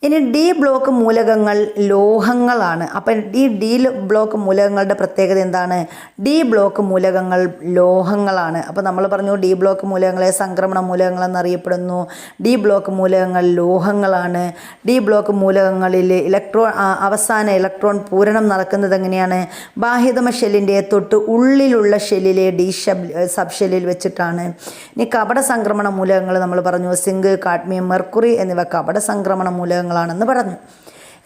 ഇനി ഡി ബ്ലോക്ക് മൂലകങ്ങൾ ലോഹങ്ങളാണ്. അപ്പം ഈ ഡി ബ്ലോക്ക് മൂലകങ്ങളുടെ പ്രത്യേകത എന്താണ്? ഡി ബ്ലോക്ക് മൂലകങ്ങൾ ലോഹങ്ങളാണ്. അപ്പോൾ നമ്മൾ പറഞ്ഞു ഡി ബ്ലോക്ക് മൂലകങ്ങളെ സംക്രമണ മൂലകങ്ങൾ എന്നറിയപ്പെടുന്നു. ഡി ബ്ലോക്ക് മൂലകങ്ങൾ ലോഹങ്ങളാണ്. ഡി ബ്ലോക്ക് മൂലകങ്ങളിൽ അവസാന ഇലക്ട്രോൺ പൂരണം നടക്കുന്നത് എങ്ങനെയാണ്? ബാഹ്യതമ ഷെല്ലിൻ്റെ തൊട്ട് ഉള്ളിലുള്ള ഷെല്ലിലെ ഡി സബ് ഷെല്ലിൽ വെച്ചിട്ടാണ്. ഇനി കപട സംക്രമണ മൂലകങ്ങൾ നമ്മൾ പറഞ്ഞു സിങ്ക്, കാഡ്മിയം, മെർക്കുറി എന്നിവ കപട സംക്രമണ മൂലകങ്ങളാണെന്ന് പറഞ്ഞു.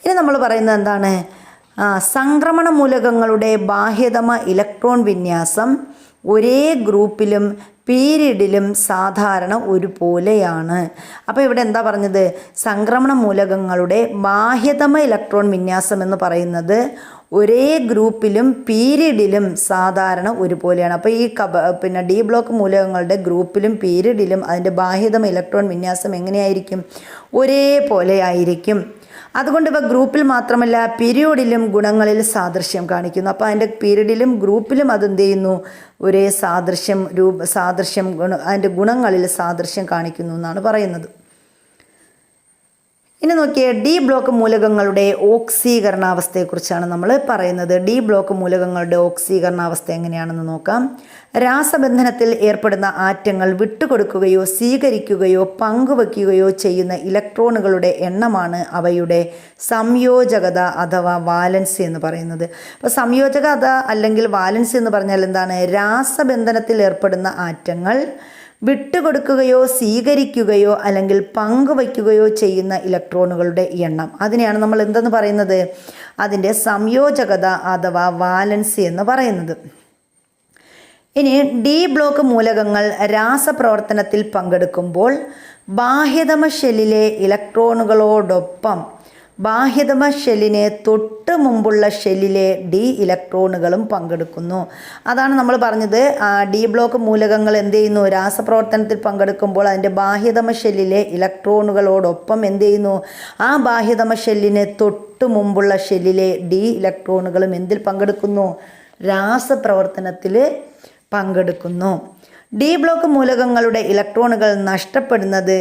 ഇനി നമ്മൾ പറയുന്നത് എന്താണ്? സംക്രമണ മൂലകങ്ങളുടെ ബാഹ്യതമ ഇലക്ട്രോൺ വിന്യാസം ഒരേ ഗ്രൂപ്പിലും പീരിയഡിലും സാധാരണ ഒരുപോലെയാണ്. അപ്പോൾ ഇവിടെ എന്താ പറഞ്ഞത്? സംക്രമണ മൂലകങ്ങളുടെ ബാഹ്യതമ ഇലക്ട്രോൺ വിന്യാസം എന്ന് പറയുന്നത് ഒരേ ഗ്രൂപ്പിലും പീരിയഡിലും സാധാരണ ഒരുപോലെയാണ്. അപ്പോൾ ഈ ഡി ബ്ലോക്ക് മൂലകങ്ങളുടെ ഗ്രൂപ്പിലും പീരിയഡിലും അതിൻ്റെ ബാഹ്യതമ ഇലക്ട്രോൺ വിന്യാസം എങ്ങനെയായിരിക്കും? ഒരേപോലെ ആയിരിക്കും. അതുകൊണ്ട് ഇവ ഗ്രൂപ്പിൽ മാത്രമല്ല പീരിയോഡിലും ഗുണങ്ങളിൽ സാദൃശ്യം കാണിക്കുന്നു. അപ്പോൾ അതിൻ്റെ പീരിയഡിലും ഗ്രൂപ്പിലും അതെന്ത് ചെയ്യുന്നു? ഒരേ സാദൃശ്യം അതിൻ്റെ ഗുണങ്ങളിൽ സാദൃശ്യം കാണിക്കുന്നു എന്നാണ് പറയുന്നത്. ഇനി നോക്കിയേ, ഡി ബ്ലോക്ക് മൂലകങ്ങളുടെ ഓക്സീകരണാവസ്ഥയെക്കുറിച്ചാണ് നമ്മൾ പറയുന്നത്. ഡി ബ്ലോക്ക് മൂലകങ്ങളുടെ ഓക്സീകരണാവസ്ഥ എങ്ങനെയാണെന്ന് നോക്കാം. രാസബന്ധനത്തിൽ ഏർപ്പെടുന്ന ആറ്റങ്ങൾ വിട്ടുകൊടുക്കുകയോ സ്വീകരിക്കുകയോ പങ്കുവയ്ക്കുകയോ ചെയ്യുന്ന ഇലക്ട്രോണുകളുടെ എണ്ണമാണ് അവയുടെ സംയോജകത അഥവാ വാലൻസി എന്ന് പറയുന്നത്. അപ്പോൾ സംയോജകത അല്ലെങ്കിൽ വാലൻസി എന്ന് പറഞ്ഞാൽ എന്താണ്? രാസബന്ധനത്തിൽ ഏർപ്പെടുന്ന ആറ്റങ്ങൾ വിട്ടുകൊടുക്കുകയോ സ്വീകരിക്കുകയോ അല്ലെങ്കിൽ പങ്കുവയ്ക്കുകയോ ചെയ്യുന്ന ഇലക്ട്രോണുകളുടെ എണ്ണം, അതിനെയാണ് നമ്മൾ എന്തെന്ന് പറയുന്നത്? അതിൻ്റെ സംയോജകത അഥവാ വാലൻസി എന്ന് പറയുന്നത്. ഇനി ഡി ബ്ലോക്ക് മൂലകങ്ങൾ രാസപ്രവർത്തനത്തിൽ പങ്കെടുക്കുമ്പോൾ ബാഹ്യതമ ഷെല്ലിലെ ഇലക്ട്രോണുകളോടൊപ്പം ബാഹ്യതമ ഷെല്ലിന് തൊട്ട് മുമ്പുള്ള ഷെല്ലിലെ ഡി ഇലക്ട്രോണുകളും പങ്കെടുക്കുന്നു. അതാണ് നമ്മൾ പറഞ്ഞത്. ഡി ബ്ലോക്ക് മൂലകങ്ങൾ എന്ത് ചെയ്യുന്നു? രാസപ്രവർത്തനത്തിൽ പങ്കെടുക്കുമ്പോൾ അതിൻ്റെ ബാഹ്യതമ ഷെല്ലിലെ ഇലക്ട്രോണുകളോടൊപ്പം എന്ത് ചെയ്യുന്നു? ആ ബാഹ്യതമ ഷെല്ലിന് തൊട്ട് മുമ്പുള്ള ഷെല്ലിലെ ഡി ഇലക്ട്രോണുകളും എന്തിൽ പങ്കെടുക്കുന്നു? രാസപ്രവർത്തനത്തിൽ പങ്കെടുക്കുന്നു. ഡി ബ്ലോക്ക് മൂലകങ്ങളുടെ ഇലക്ട്രോണുകൾ നഷ്ടപ്പെടുന്നത്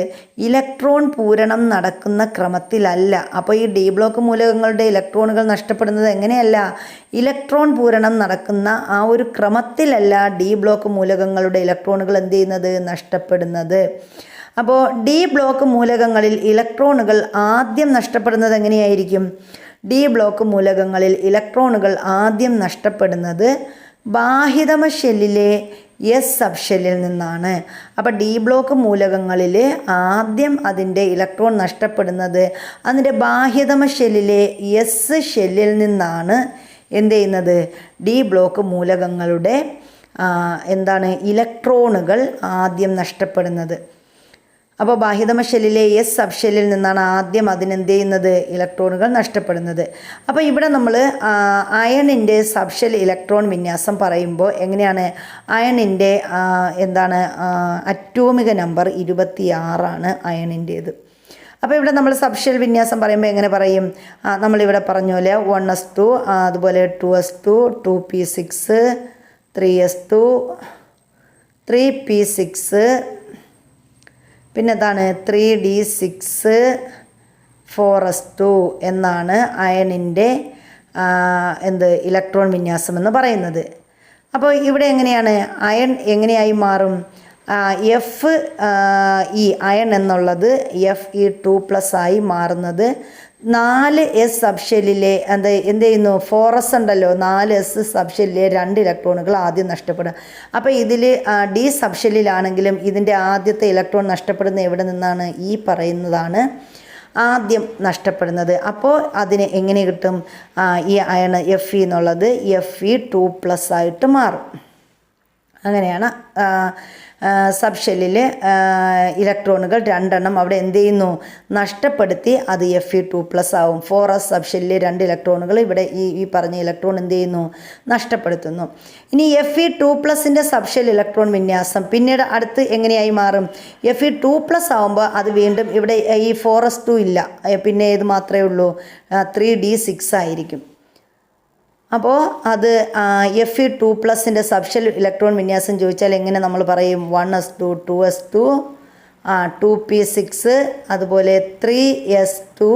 ഇലക്ട്രോൺ പൂരണം നടക്കുന്ന ക്രമത്തിലല്ല. അപ്പോൾ ഈ ഡി ബ്ലോക്ക് മൂലകങ്ങളുടെ ഇലക്ട്രോണുകൾ നഷ്ടപ്പെടുന്നത് എങ്ങനെയല്ല? ഇലക്ട്രോൺ പൂരണം നടക്കുന്ന ആ ഒരു ക്രമത്തിലല്ല ഡി ബ്ലോക്ക് മൂലകങ്ങളുടെ ഇലക്ട്രോണുകൾ എന്ത് ചെയ്യുന്നത്? നഷ്ടപ്പെടുന്നത്. അപ്പോൾ ഡി ബ്ലോക്ക് മൂലകങ്ങളിൽ ഇലക്ട്രോണുകൾ ആദ്യം നഷ്ടപ്പെടുന്നത് എങ്ങനെയായിരിക്കും? ഡി ബ്ലോക്ക് മൂലകങ്ങളിൽ ഇലക്ട്രോണുകൾ ആദ്യം നഷ്ടപ്പെടുന്നത് ബാഹ്യതമ ഷെല്ലിലെ എസ് സബ്ഷെല്ലിൽ നിന്നാണ്. അപ്പോൾ ഡി ബ്ലോക്ക് മൂലകങ്ങളിൽ ആദ്യം അതിൻ്റെ ഇലക്ട്രോൺ നഷ്ടപ്പെടുന്നത് അതിൻ്റെ ബാഹ്യതമ ഷെല്ലിലെ എസ് ഷെല്ലിൽ നിന്നാണ് എന്ത് ചെയ്യുന്നത്? ഡി ബ്ലോക്ക് മൂലകങ്ങളുടെ ഇലക്ട്രോണുകൾ ആദ്യം നഷ്ടപ്പെടുന്നത്. അപ്പോൾ ബാഹ്യതമ ഷെല്ലിലെ എസ് സബ് ഷെല്ലിൽ നിന്നാണ് ആദ്യം അതിനെന്ത് ചെയ്യുന്നത്? ഇലക്ട്രോണുകൾ നഷ്ടപ്പെടുന്നത്. അപ്പോൾ ഇവിടെ നമ്മൾ അയണിൻ്റെ സബ് ഷെൽ ഇലക്ട്രോൺ വിന്യാസം പറയുമ്പോൾ എങ്ങനെയാണ്? അയണിൻ്റെ അറ്റോമിക നമ്പർ 26 അയണിൻ്റേത്. അപ്പോൾ ഇവിടെ നമ്മൾ സബ് ഷെൽ വിന്യാസം പറയുമ്പോൾ എങ്ങനെ പറയും? നമ്മളിവിടെ പറഞ്ഞ പോലെ 1s2, അതുപോലെ 2s2, 2p6, 3s2, 3p6, പിന്നെ എന്താണ് 3d6, 4s2 എന്നാണ് അയണിൻ്റെ ഇലക്ട്രോൺ വിന്യാസം എന്ന് പറയുന്നത്. അപ്പോൾ ഇവിടെ എങ്ങനെയാണ് അയൺ എങ്ങനെയായി മാറും? അയൺ എന്നുള്ളത് Fe2+ ആയി മാറുന്നത് 4s സബ്ഷെല്ലിലെ എന്ത് ചെയ്യുന്നു? 4s ഉണ്ടല്ലോ, 4s സബ്ഷെല്ലിലെ 2 ഇലക്ട്രോണുകൾ ആദ്യം നഷ്ടപ്പെടുക. അപ്പോൾ ഇതിൽ ഡി സബ്ഷെല്ലിലാണെങ്കിലും ഇതിൻ്റെ ആദ്യത്തെ ഇലക്ട്രോൺ നഷ്ടപ്പെടുന്ന എവിടെ നിന്നാണ്? ഈ പറയുന്നതാണ് ആദ്യം നഷ്ടപ്പെടുന്നത്. അപ്പോൾ അതിന് എങ്ങനെ കിട്ടും? ഈ അയൺ Fe എന്നുള്ളത് Fe2+ ആയിട്ട് മാറും. അങ്ങനെയാണ് സബ് ഷെല്ലിൽ ഇലക്ട്രോണുകൾ 2 അവിടെ എന്ത് ചെയ്യുന്നു? നഷ്ടപ്പെടുത്തി അത് Fe2+ ആവും. 4s സബ് ഷെല്ലിലെ 2 ഇലക്ട്രോണുകൾ ഇവിടെ ഈ പറഞ്ഞ ഇലക്ട്രോൺ എന്ത് ചെയ്യുന്നു? നഷ്ടപ്പെടുത്തുന്നു. ഇനി Fe2+ൻ്റെ സബ് ഷെൽ ഇലക്ട്രോൺ വിന്യാസം പിന്നീട് അടുത്ത് എങ്ങനെയായി മാറും? Fe2+ ആവുമ്പോൾ അത് വീണ്ടും ഇവിടെ ഈ 4s2 ഇല്ല, പിന്നെ ഏത് മാത്രമേ ഉള്ളൂ? 3d6 ആയിരിക്കും. അപ്പോൾ അത് Fe2+ൻ്റെ സബ്ഷെൽ ഇലക്ട്രോൺ വിന്യാസം ചോദിച്ചാൽ എങ്ങനെ നമ്മൾ പറയും? 1s2, 2s2, 2p6, അതുപോലെ 3s2,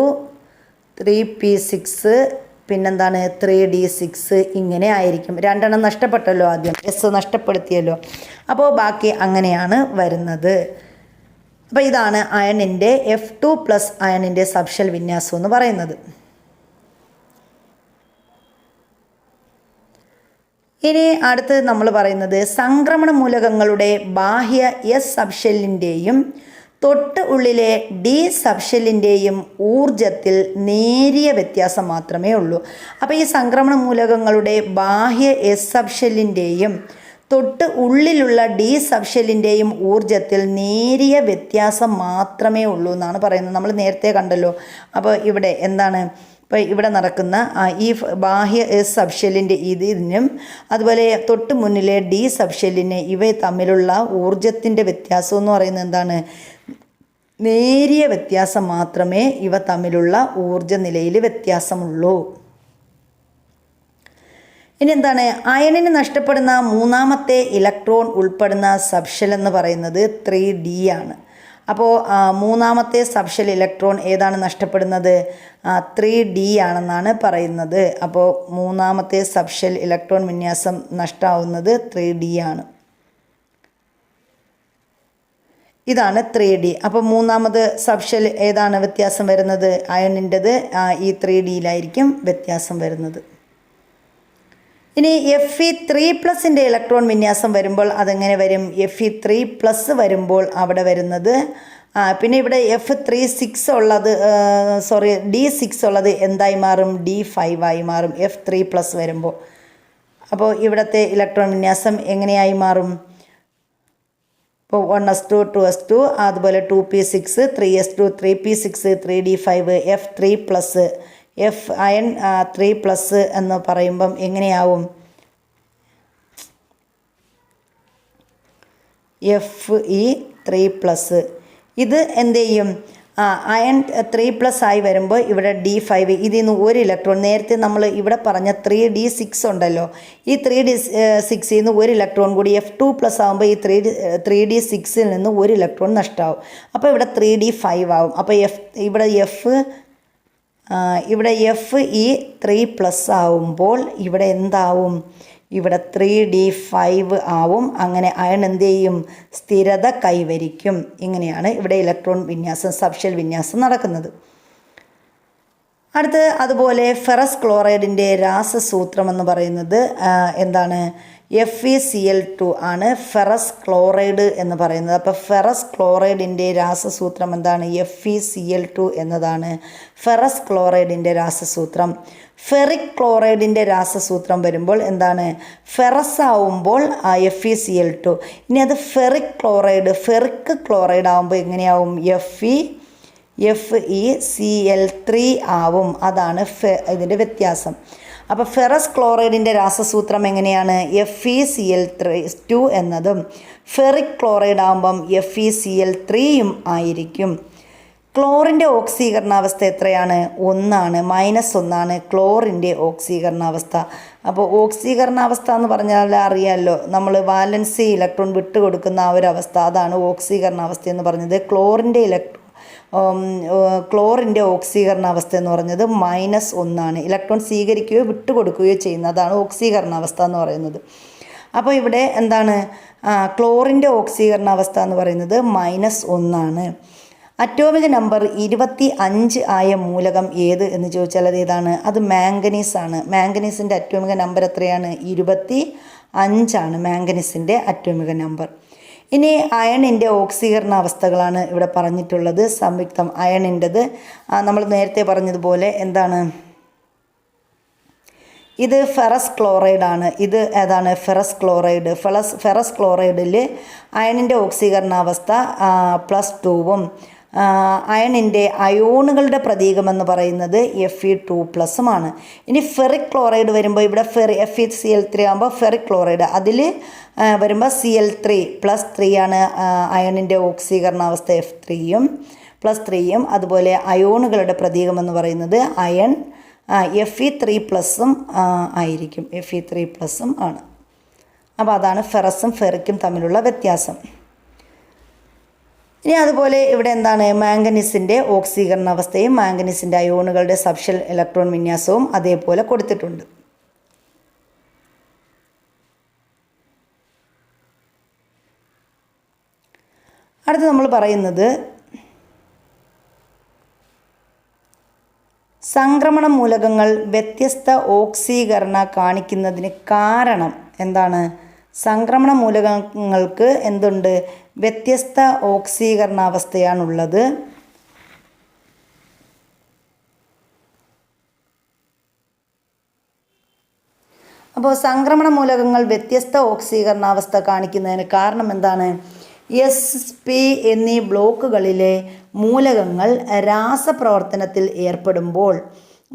3p6, പിന്നെന്താണ് 3d6, ഇങ്ങനെ ആയിരിക്കും. 2 നഷ്ടപ്പെട്ടല്ലോ, ആദ്യം എസ് നഷ്ടപ്പെടുത്തിയല്ലോ. അപ്പോൾ ബാക്കി അങ്ങനെയാണ് വരുന്നത്. അപ്പോൾ ഇതാണ് അയണിൻ്റെ F2+ അയണിൻ്റെ സബ്ഷെൽ വിന്യാസം എന്ന് പറയുന്നത്. ഇനി അടുത്ത് നമ്മൾ പറയുന്നത് സംക്രമണ മൂലകങ്ങളുടെ ബാഹ്യ എസ് സബ്ഷെല്ലിൻ്റെയും തൊട്ട് ഉള്ളിലെ ഡി സബ്ഷെല്ലിൻ്റെയും ഊർജത്തിൽ നേരിയ വ്യത്യാസം മാത്രമേ ഉള്ളൂ. അപ്പോൾ ഈ സംക്രമണ മൂലകങ്ങളുടെ ബാഹ്യ എസ് സബ്ഷെല്ലിൻ്റെയും തൊട്ട് ഉള്ളിലുള്ള ഡി സബ്ഷെല്ലിൻ്റെയും ഊർജത്തിൽ നേരിയ വ്യത്യാസം മാത്രമേ ഉള്ളൂ എന്നാണ് പറയുന്നത്. നമ്മൾ നേരത്തെ കണ്ടല്ലോ. അപ്പോൾ ഇവിടെ എന്താണ്, ഇപ്പോൾ ഇവിടെ നടക്കുന്ന ഈ ബാഹ്യ എസ് സബ്ഷെല്ലിൻ്റെ ഇതിനും അതുപോലെ തൊട്ട് മുന്നിലെ ഡി സബ്ഷെല്ലിന് ഇവ തമ്മിലുള്ള ഊർജത്തിൻ്റെ വ്യത്യാസം എന്ന് പറയുന്നത് എന്താണ്, നേരിയ വ്യത്യാസം മാത്രമേ ഇവ തമ്മിലുള്ള ഊർജ നിലയിൽ വ്യത്യാസമുള്ളൂ. ഇനി എന്താണ്, അയണിന് നഷ്ടപ്പെടുന്ന മൂന്നാമത്തെ ഇലക്ട്രോൺ ഉൾപ്പെടുന്ന സബ്ഷെൽ എന്ന് പറയുന്നത് 3D ആണ്. അപ്പോൾ മൂന്നാമത്തെ സബ്ഷെൽ ഇലക്ട്രോൺ ഏതാണ് നഷ്ടപ്പെടുന്നത്, 3D ആണെന്നാണ് പറയുന്നത്. അപ്പോൾ മൂന്നാമത്തെ സബ്ഷെൽ ഇലക്ട്രോൺ വിന്യാസം നഷ്ടമാവുന്നത് 3D ആണ്. ഇതാണ് 3D. അപ്പോൾ മൂന്നാമത് സബ്ഷെൽ ഏതാണ് വ്യത്യാസം വരുന്നത്, അയണിൻ്റെത് ഈ 3Dയിലായിരിക്കും വ്യത്യാസം വരുന്നത്. ഇനി Fe3+ ഇലക്ട്രോൺ വിന്യാസം വരുമ്പോൾ അതെങ്ങനെ വരും, Fe3+ വരുമ്പോൾ അവിടെ വരുന്നത് പിന്നെ ഇവിടെ F36 ഉള്ളത് D6 ഉള്ളത് എന്തായി മാറും, D5 ആയി മാറും F3+ വരുമ്പോൾ. അപ്പോൾ ഇവിടുത്തെ ഇലക്ട്രോൺ വിന്യാസം എങ്ങനെയായി മാറും, ഇപ്പോൾ 1s2 2s2 അതുപോലെ 2p6 3s2 3p6 3d5 F3+ F iron 3+ എന്ന് പറയുമ്പം എങ്ങനെയാവും, Fe3+. ഇത് എന്ത് ചെയ്യും, അയൺ 3+ ആയി വരുമ്പോൾ ഇവിടെ D5, ഇതിൽ നിന്ന് ഒരു ഇലക്ട്രോൺ, നേരത്തെ നമ്മൾ ഇവിടെ പറഞ്ഞ 3d6 ഉണ്ടല്ലോ, ഈ 3d6 നിന്ന് ഒരു ഇലക്ട്രോൺ കൂടി F2+ ആകുമ്പോൾ ഈ 3d6 നിന്ന് ഒരു ഇലക്ട്രോൺ നഷ്ടമാവും. അപ്പോൾ ഇവിടെ 3d5 ആവും. അപ്പോൾ ഇവിടെ Fe3+ ആവുമ്പോൾ ഇവിടെ എന്താവും, ഇവിടെ 3d5 ആവും. അങ്ങനെ അയൺ എന്ത് ചെയ്യും, സ്ഥിരത കൈവരിക്കും. ഇങ്ങനെയാണ് ഇവിടെ ഇലക്ട്രോൺ വിന്യാസം, സബ്ഷെൽ വിന്യാസം നടക്കുന്നത്. അടുത്ത് അതുപോലെ ഫെറസ് ക്ലോറൈഡിൻ്റെ രാസസൂത്രം എന്ന് പറയുന്നത് എന്താണ്, FeCl2 ആണ് ഫെറസ് ക്ലോറൈഡ് എന്ന് പറയുന്നത്. അപ്പോൾ ഫെറസ് ക്ലോറൈഡിൻ്റെ രാസസൂത്രം എന്താണ്, FeCl2 എന്നതാണ് ഫെറസ് ക്ലോറൈഡിൻ്റെ രാസസൂത്രം. ഫെറിക് ക്ലോറൈഡിൻ്റെ രാസസൂത്രം വരുമ്പോൾ എന്താണ്, ഫെറസ് ആവുമ്പോൾ FeCl2. ഇനി അത് ഫെറിക് ക്ലോറൈഡ് ആവുമ്പോൾ എങ്ങനെയാവും, FeCl3 ആവും. അതാണ് ഇതിൻ്റെ വ്യത്യാസം. അപ്പോൾ ഫെറസ് ക്ലോറൈഡിൻ്റെ രാസസൂത്രം എങ്ങനെയാണ്, FeCl2 എന്നതും ഫെറിക് ക്ലോറൈഡ് ആകുമ്പം FeCl3യും ആയിരിക്കും. ക്ലോറിൻ്റെ ഓക്സീകരണാവസ്ഥ എത്രയാണ്, 1 -1 ക്ലോറിൻ്റെ ഓക്സീകരണാവസ്ഥ. അപ്പോൾ ഓക്സീകരണാവസ്ഥ എന്ന് പറഞ്ഞാൽ അറിയാമല്ലോ, നമ്മൾ വാലൻസി ഇലക്ട്രോൺ വിട്ടുകൊടുക്കുന്ന ആ ഒരു അവസ്ഥ, അതാണ് ഓക്സീകരണാവസ്ഥ എന്ന് പറഞ്ഞത്. ക്ലോറിൻ്റെ ഓക്സീകരണാവസ്ഥ എന്ന് പറഞ്ഞത് -1, ഇലക്ട്രോൺ സ്വീകരിക്കുകയോ വിട്ടുകൊടുക്കുകയോ ചെയ്യുന്നത്, അതാണ് ഓക്സീകരണാവസ്ഥ എന്ന് പറയുന്നത്. അപ്പോൾ ഇവിടെ എന്താണ്, ക്ലോറിൻ്റെ ഓക്സീകരണാവസ്ഥ എന്ന് പറയുന്നത് -1. അറ്റോമിക് നമ്പർ 25 ആയ മൂലകം ഏത് എന്ന് ചോദിച്ചാൽ അത് ഏതാണ്, അത് മാംഗനീസ് ആണ്. മാംഗനീസിൻ്റെ അറ്റോമിക് നമ്പർ എത്രയാണ്, 25 മാംഗനീസിൻ്റെ അറ്റോമിക് നമ്പർ. ഇനി അയണിൻ്റെ ഓക്സീകരണാവസ്ഥകളാണ് ഇവിടെ പറഞ്ഞിട്ടുള്ളത്. സംയുക്തം അയണിൻ്റെത് നമ്മൾ നേരത്തെ പറഞ്ഞതുപോലെ എന്താണ്, ഇത് ഫെറസ് ക്ലോറൈഡാണ്. ഇത് ഏതാണ്, ഫെറസ് ക്ലോറൈഡ്. ഫെറസ് ക്ലോറൈഡിൽ അയണിൻ്റെ ഓക്സീകരണാവസ്ഥ +2ഉം അയണിൻ്റെ അയോണുകളുടെ പ്രതീകമെന്ന് പറയുന്നത് Fe2+ഉമാണ്. ഇനി ഫെറിക് ക്ലോറൈഡ് വരുമ്പോൾ ഇവിടെ FeCl3 ആകുമ്പോൾ ഫെറിക് ക്ലോറൈഡ്, അതിൽ വരുമ്പോൾ Cl3+3 ആണ് അയണിൻ്റെ ഓക്സീകരണാവസ്ഥ F3യും +3യും. അതുപോലെ അയോണുകളുടെ പ്രതീകമെന്ന് പറയുന്നത് അയൺ Fe3+ഉം ആയിരിക്കും, Fe3+ഉം ആണ്. അപ്പോൾ അതാണ് ഫെറസും ഫെറിക്കും തമ്മിലുള്ള വ്യത്യാസം. ഇനി അതുപോലെ ഇവിടെ എന്താണ്, മാംഗനീസിൻ്റെ ഓക്സീകരണാവസ്ഥയും മാംഗനീസിൻ്റെ അയോണുകളുടെ സബ്ഷെൽ ഇലക്ട്രോൺ വിന്യാസവും അതേപോലെ കൊടുത്തിട്ടുണ്ട്. അടുത്ത് നമ്മൾ പറയുന്നത് സംക്രമണ മൂലകങ്ങൾ വ്യത്യസ്ത ഓക്സീകരണ കാണിക്കുന്നതിന് കാരണം എന്താണ്, സംക്രമണ മൂലകങ്ങൾക്ക് എന്തുണ്ട്, വ്യത്യസ്ത ഓക്സീകരണാവസ്ഥയാണുള്ളത്. അപ്പോൾ സംക്രമണ മൂലകങ്ങൾ വ്യത്യസ്ത ഓക്സീകരണാവസ്ഥ കാണിക്കുന്നതിന് കാരണം എന്താണ്? SP എന്നീ ബ്ലോക്കുകളിലെ മൂലകങ്ങൾ രാസപ്രവർത്തനത്തിൽ ഏർപ്പെടുമ്പോൾ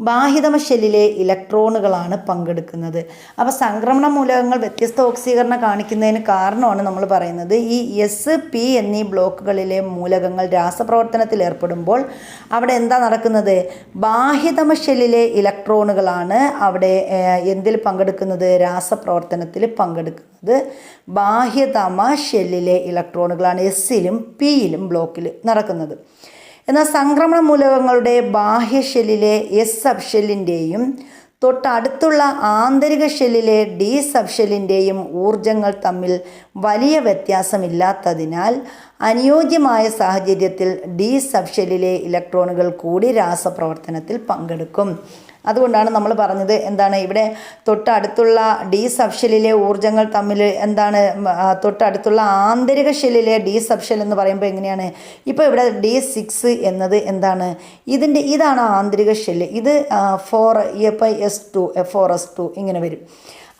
ബാഹ്യതമ ഷെല്ലിലെ ഇലക്ട്രോണുകളാണ് പങ്കെടുക്കുന്നത്. അപ്പോൾ സംക്രമണ മൂലകങ്ങൾ വ്യത്യസ്ത ഓക്സീകരണം കാണിക്കുന്നതിന് കാരണമാണ് നമ്മൾ പറയുന്നത് ഈ SP എന്നീ ബ്ലോക്കുകളിലെ മൂലകങ്ങൾ രാസപ്രവർത്തനത്തിൽ ഏർപ്പെടുമ്പോൾ അവിടെ എന്താ നടക്കുന്നത്? ബാഹ്യതമ ഷെല്ലിലെ ഇലക്ട്രോണുകളാണ് അവിടെ എന്തിൽ പങ്കെടുക്കുന്നത്? രാസപ്രവർത്തനത്തിൽ പങ്കെടുക്കുന്നത് ബാഹ്യതമ ഷെല്ലിലെ ഇലക്ട്രോണുകളാണ് എസ്സിലും പിയിലും ബ്ലോക്കിൽ നടക്കുന്നത്. എന്നാൽ സംക്രമണ മൂലകങ്ങളുടെ ബാഹ്യ ഷെല്ലിലെ എസ് സബ്ഷെല്ലിൻ്റെയും തൊട്ടടുത്തുള്ള ആന്തരിക ഷെല്ലിലെ ഡി സബ്ഷെല്ലിൻ്റെയും ഊർജങ്ങൾ തമ്മിൽ വലിയ വ്യത്യാസമില്ലാത്തതിനാൽ അനുയോജ്യമായ സാഹചര്യത്തിൽ ഡി സബ്ഷെല്ലിലെ ഇലക്ട്രോണുകൾ കൂടി രാസപ്രവർത്തനത്തിൽ പങ്കെടുക്കും. അതുകൊണ്ടാണ് നമ്മൾ പറഞ്ഞത് എന്താണ്? ഇവിടെ തൊട്ടടുത്തുള്ള ഡി സബ്ഷെല്ലിലെ ഊർജങ്ങൾ തമ്മിൽ എന്താണ്? തൊട്ടടുത്തുള്ള ആന്തരിക ഷെല്ലിലെ ഡി സബ്ഷെൽ എന്ന് പറയുമ്പോൾ എങ്ങനെയാണ്? ഇപ്പോൾ ഇവിടെ D6 എന്നത് എന്താണ്? ഇതാണ് ആന്തരിക ഷെല്ല്. ഇത് 4S2 4S2 ഇങ്ങനെ വരും.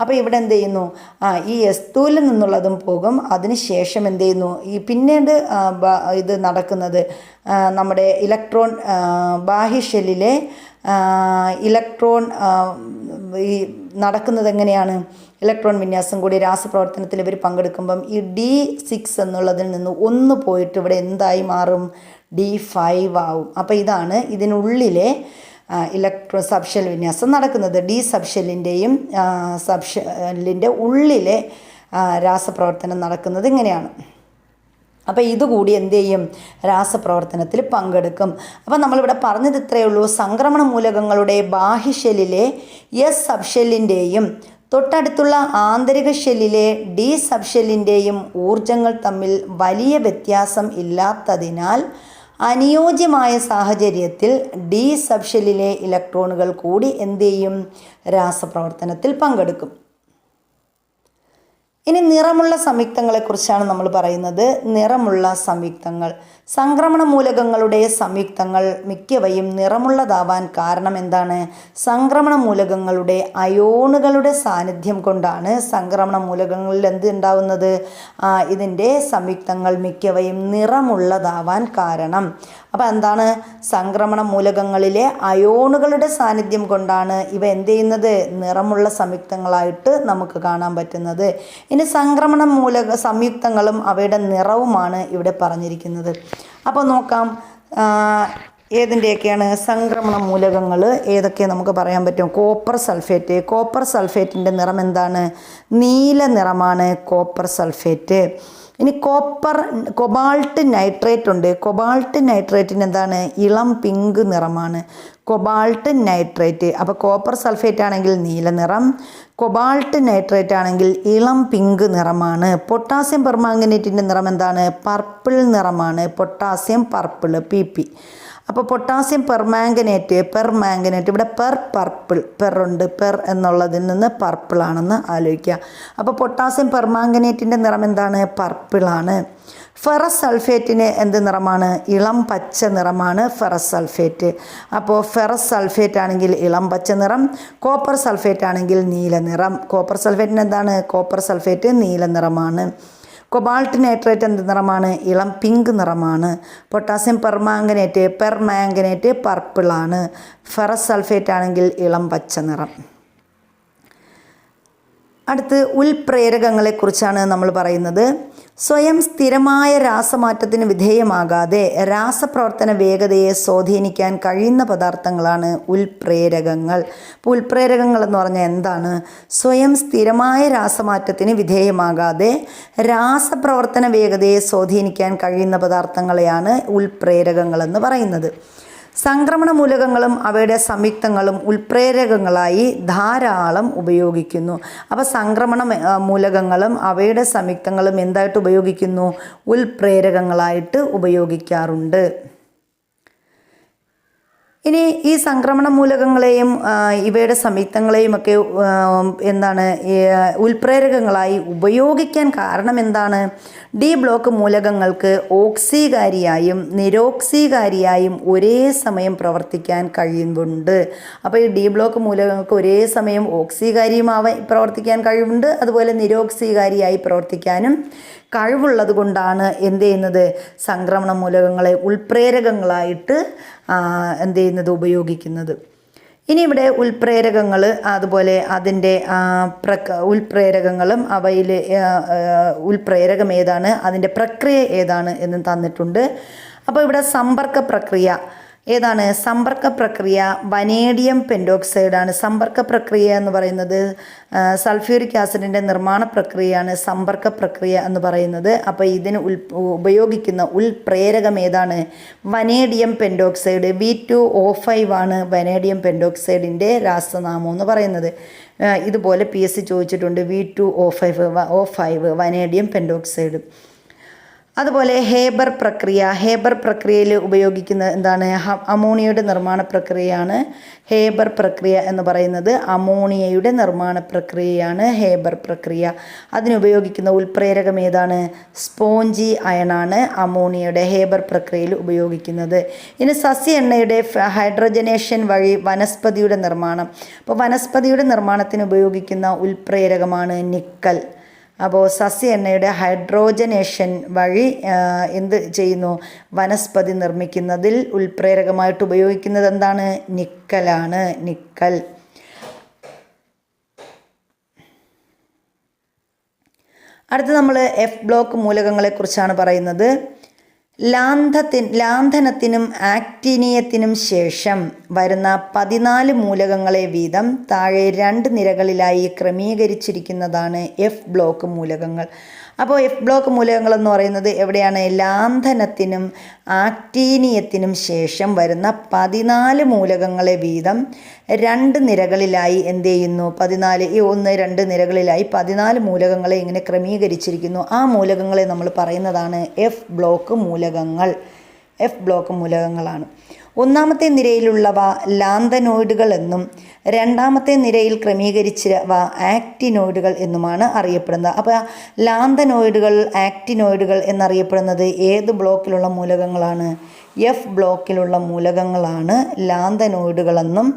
അപ്പോൾ ഇവിടെ എന്ത് ചെയ്യുന്നു? ഈ S2ൽ നിന്നുള്ളതും പോകും. അതിന് ശേഷം എന്ത് ചെയ്യുന്നു? ഈ പിന്നീട് ഇത് നടക്കുന്നത് നമ്മുടെ ഇലക്ട്രോൺ ബാഹ്യ ഷെല്ലിലെ ഇലക്ട്രോൺ ഈ നടക്കുന്നത് എങ്ങനെയാണ്? ഇലക്ട്രോൺ വിന്യാസം കൂടി രാസപ്രവർത്തനത്തിൽ ഇവർ പങ്കെടുക്കുമ്പം ഈ D6 എന്നുള്ളതിൽ നിന്ന് 1 പോയിട്ട് ഇവിടെ എന്തായി മാറും? D5 ആവും. അപ്പോൾ ഇതാണ് ഇതിനുള്ളിലെ സബ്ഷെൽ വിന്യാസം നടക്കുന്നത്. ഡി സബ്ഷെല്ലിൻ്റെയും സബ്ഷെല്ലിൻ്റെ ഉള്ളിലെ രാസപ്രവർത്തനം നടക്കുന്നത് ഇങ്ങനെയാണ്. അപ്പോൾ ഇതുകൂടി എന്ത് ചെയ്യും? രാസപ്രവർത്തനത്തിൽ പങ്കെടുക്കും. അപ്പോൾ നമ്മളിവിടെ പറഞ്ഞത് ഇത്രയേ ഉള്ളൂ. സംക്രമണ മൂലകങ്ങളുടെ ബാഹ്യ ഷെല്ലിലെ എസ് സബ്ഷെല്ലിൻ്റെയും തൊട്ടടുത്തുള്ള ആന്തരിക ഷെല്ലിലെ ഡി സബ്ഷെല്ലിൻ്റെയും ഊർജങ്ങൾ തമ്മിൽ വലിയ വ്യത്യാസം ഇല്ലാത്തതിനാൽ അനുയോജ്യമായ സാഹചര്യത്തിൽ ഡി സബ്ഷെല്ലിലെ ഇലക്ട്രോണുകൾ കൂടി എന്ത് ചെയ്യും? രാസപ്രവർത്തനത്തിൽ പങ്കെടുക്കും. ഇനി നിറമുള്ള സംയുക്തങ്ങളെക്കുറിച്ചാണ് നമ്മൾ പറയുന്നത്. നിറമുള്ള സംയുക്തങ്ങൾ. സംക്രമണ മൂലകങ്ങളുടെ സംയുക്തങ്ങൾ മിക്കവയും നിറമുള്ളതാവാൻ കാരണം എന്താണ്? സംക്രമണ മൂലകങ്ങളുടെ അയോണുകളുടെ സാന്നിധ്യം കൊണ്ടാണ് സംക്രമണ മൂലകങ്ങളിൽ എന്ത് ഉണ്ടാവുന്നത്? ഇതിൻ്റെ സംയുക്തങ്ങൾ മിക്കവയും നിറമുള്ളതാവാൻ കാരണം. അപ്പോൾ എന്താണ്? സംക്രമണ മൂലകങ്ങളിലെ അയോണുകളുടെ സാന്നിധ്യം കൊണ്ടാണ് ഇവ എന്ത് ചെയ്യുന്നത്? നിറമുള്ള സംയുക്തങ്ങളായിട്ട് നമുക്ക് കാണാൻ പറ്റുന്നത്. ഇനി സംക്രമണ സംയുക്തങ്ങളും അവയുടെ നിറവുമാണ് ഇവിടെ പറഞ്ഞിരിക്കുന്നത്. അപ്പോൾ നോക്കാം ഏതിൻ്റെയൊക്കെയാണ് സംക്രമണ മൂലകങ്ങൾ ഏതൊക്കെ നമുക്ക് പറയാൻ പറ്റും. Copper sulphate. കോപ്പർ സൾഫേറ്റിൻ്റെ നിറം എന്താണ്? നീല നിറമാണ് കോപ്പർ സൾഫേറ്റ്. ഇനി കൊബാൾട്ട് നൈട്രേറ്റ് ഉണ്ട്. കൊബാൾട്ട് നൈട്രേറ്റിന് എന്താണ്? ഇളം പിങ്ക് നിറമാണ് കൊബാൾട്ട് നൈട്രേറ്റ്. അപ്പോൾ കോപ്പർ സൾഫേറ്റ് ആണെങ്കിൽ നീല നിറം, കൊബാൾട്ട് നൈട്രേറ്റ് ആണെങ്കിൽ ഇളം പിങ്ക് നിറമാണ്. പൊട്ടാസ്യം പെർമാംഗനേറ്റിൻ്റെ നിറം എന്താണ്? പർപ്പിൾ നിറമാണ്. Potassium purple PP. അപ്പോൾ പൊട്ടാസ്യം പെർമാംഗനേറ്റ് ഇവിടെ പർപ്പിൾ ഉണ്ട്. എന്നുള്ളതിൽ നിന്ന് പർപ്പിളാണെന്ന് ആലോചിക്കുക. അപ്പോൾ പൊട്ടാസ്യം പെർമാംഗനേറ്റിൻ്റെ നിറം എന്താണ്? പർപ്പിളാണ്. ഫെറസ് സൾഫേറ്റിന് എന്ത് നിറമാണ്? ഇളം പച്ച നിറമാണ് ഫെറസ് സൾഫേറ്റ്. അപ്പോൾ ഫെറസ് സൾഫേറ്റ് ആണെങ്കിൽ ഇളം പച്ച നിറം, കോപ്പർ സൾഫേറ്റ് ആണെങ്കിൽ നീല നിറം. കോപ്പർ സൾഫേറ്റിന് എന്താണ്? കോപ്പർ സൾഫേറ്റ് നീല നിറമാണ്. കൊബാൾട്ട് നൈട്രേറ്റ് എന്ത് നിറമാണ്? ഇളം പിങ്ക് നിറമാണ്. പൊട്ടാസ്യം പെർമാംഗനേറ്റ് പർപ്പിളാണ്. ഫെറസ് സൾഫേറ്റ് ആണെങ്കിൽ ഇളം പച്ച നിറം. അടുത്ത് ഉൽപ്രേരകങ്ങളെക്കുറിച്ചാണ് നമ്മൾ പറയുന്നത്. സ്വയം സ്ഥിരമായ രാസമാറ്റത്തിന് വിധേയമാകാതെ രാസപ്രവർത്തന വേഗതയെ സ്വാധീനിക്കാൻ കഴിയുന്ന പദാർത്ഥങ്ങളാണ് ഉൽപ്രേരകങ്ങൾ. അപ്പോൾ ഉൽപ്രേരകങ്ങൾ എന്ന് പറഞ്ഞാൽ എന്താണ്? സ്വയം സ്ഥിരമായ രാസമാറ്റത്തിന് വിധേയമാകാതെ രാസപ്രവർത്തന വേഗതയെ സ്വാധീനിക്കാൻ കഴിയുന്ന പദാർത്ഥങ്ങളെയാണ് ഉൽപ്രേരകങ്ങളെന്ന് പറയുന്നത്. സംക്രമണ മൂലകങ്ങളും അവയുടെ സംയുക്തങ്ങളും ഉൽപ്രേരകങ്ങളായി ധാരാളം ഉപയോഗിക്കുന്നു. അപ്പോൾ സംക്രമണ മൂലകങ്ങളും അവയുടെ സംയുക്തങ്ങളും എന്തായിട്ട് ഉപയോഗിക്കുന്നു? ഉൽപ്രേരകങ്ങളായിട്ട് ഉപയോഗിക്കാറുണ്ട്. ഇനി ഈ സംക്രമണ മൂലകങ്ങളെയും ഇവയുടെ സംയുക്തങ്ങളെയും ഒക്കെ എന്താണ് ഉൽപ്രേരകങ്ങളായി ഉപയോഗിക്കാൻ കാരണം എന്താണ്? ഡി ബ്ലോക്ക് മൂലകങ്ങൾക്ക് ഓക്സീകാരിയായും നിരോക്സീകാരിയായും ഒരേ സമയം പ്രവർത്തിക്കാൻ കഴിയുന്നുണ്ട്. അപ്പോൾ ഈ ഡി ബ്ലോക്ക് മൂലകങ്ങൾക്ക് ഒരേ സമയം ഓക്സീകാരിയുമാവാൻ പ്രവർത്തിക്കാൻ കഴിവുണ്ട്, അതുപോലെ നിരോക്സീകാരിയായി പ്രവർത്തിക്കാനും കഴിവുള്ളത് കൊണ്ടാണ് എന്ത് ചെയ്യുന്നത്, സംക്രമണ മൂലകങ്ങളെ ഉൾപ്രേരകങ്ങളായിട്ട് എന്ത് ചെയ്യുന്നത്, ഉപയോഗിക്കുന്നത്. ഇനി ഇവിടെ ഉൾപ്രേരകങ്ങൾ, അതുപോലെ അതിൻ്റെ ഉൾപ്രേരകങ്ങളും അവയിൽ ഉൾപ്രേരകം ഏതാണ്, അതിൻ്റെ പ്രക്രിയ ഏതാണ് എന്നും തന്നിട്ടുണ്ട്. അപ്പോൾ ഇവിടെ സമ്പർക്ക പ്രക്രിയ ഏതാണ്, സമ്പർക്ക പ്രക്രിയ വനേഡിയം പെൻറ്റോക്സൈഡാണ്. സമ്പർക്ക പ്രക്രിയ എന്ന് പറയുന്നത് സൾഫ്യൂരിക് ആസിഡിൻ്റെ നിർമ്മാണ പ്രക്രിയയാണ് സമ്പർക്ക പ്രക്രിയ എന്ന് പറയുന്നത്. അപ്പോൾ ഇതിന് ഉപയോഗിക്കുന്ന ഉൾപ്രേരകം ഏതാണ്, വനേഡിയം പെൻറ്റോക്സൈഡ്. V2O5 ആണ് വനേഡിയം പെൻറ്റോക്സൈഡിൻ്റെ രാസനാമം എന്ന് പറയുന്നത്. ഇതുപോലെ PSC ചോദിച്ചിട്ടുണ്ട്, V2O5 വനേഡിയം പെൻറ്റോക്സൈഡ്. അതുപോലെ ഹേബർ പ്രക്രിയയിൽ ഉപയോഗിക്കുന്ന എന്താണ്, അമോണിയയുടെ നിർമ്മാണ പ്രക്രിയയാണ് ഹേബർ പ്രക്രിയ എന്ന് പറയുന്നത്. അമോണിയയുടെ നിർമ്മാണ പ്രക്രിയയാണ് ഹേബർ പ്രക്രിയ. അതിനുപയോഗിക്കുന്ന ഉൾപ്രേരകം ഏതാണ്, സ്പോഞ്ചി അയണാണ് അമോണിയയുടെ ഹേബർ പ്രക്രിയയിൽ ഉപയോഗിക്കുന്നത്. ഇനി സസ്യ എണ്ണയുടെ ഹൈഡ്രജനേഷൻ വഴി വനസ്പതിയുടെ നിർമ്മാണം. അപ്പോൾ വനസ്പതിയുടെ നിർമ്മാണത്തിന് ഉപയോഗിക്കുന്ന ഉൾപ്രേരകമാണ് നിക്കൽ. അപ്പോൾ സസ്യ എണ്ണയുടെ ഹൈഡ്രോജനേഷൻ വഴി എന്ത് ചെയ്യുന്നു, വനസ്പതി നിർമ്മിക്കുന്നതിൽ ഉൾപ്രേരകമായിട്ട് ഉപയോഗിക്കുന്നത് എന്താണ്, നിക്കലാണ്, നിക്കൽ. അടുത്ത് നമ്മൾ F ബ്ലോക്ക് മൂലകങ്ങളെക്കുറിച്ചാണ് പറയുന്നത്. ലാന്ധനത്തിനും ആക്ടിനിയത്തിനും ശേഷം വരുന്ന 14 മൂലകങ്ങളെ വീതം താഴെ 2 നിരകളിലായി ക്രമീകരിച്ചിരിക്കുന്നതാണ് F ബ്ലോക്ക് മൂലകങ്ങൾ. അപ്പോൾ F ബ്ലോക്ക് മൂലകങ്ങൾ എന്ന് പറയുന്നത് എവിടെയാണ്, ലാന്ധനത്തിനും ആക്ടീനിയത്തിനും ശേഷം വരുന്ന 14 മൂലകങ്ങളെ വീതം 2 നിരകളിലായി എന്ത് ചെയ്യുന്നു, 1, 2 നിരകളിലായി 14 മൂലകങ്ങളെ ഇങ്ങനെ ക്രമീകരിച്ചിരിക്കുന്നു. ആ മൂലകങ്ങളെ നമ്മൾ പറയുന്നതാണ് F ബ്ലോക്ക് മൂലകങ്ങൾ. F ബ്ലോക്ക് മൂലകങ്ങളാണ്. ഒന്നാമത്തെ നിരയിലുള്ളവ ലാന്തനോയിഡുകൾ എന്നും രണ്ടാമത്തെ നിരയിൽ ക്രമീകരിച്ചവ ആക്റ്റിനോയിഡുകൾ എന്നുമാണ് അറിയപ്പെടുന്നത്. അപ്പോൾ ലാന്തനോയിഡുകൾ, ആക്റ്റിനോയിഡുകൾ എന്നറിയപ്പെടുന്നത് ഏത് ബ്ലോക്കിലുള്ള മൂലകങ്ങളാണ്, F ബ്ലോക്കിലുള്ള മൂലകങ്ങളാണ് ലാന്തനോയിഡുകളെന്നും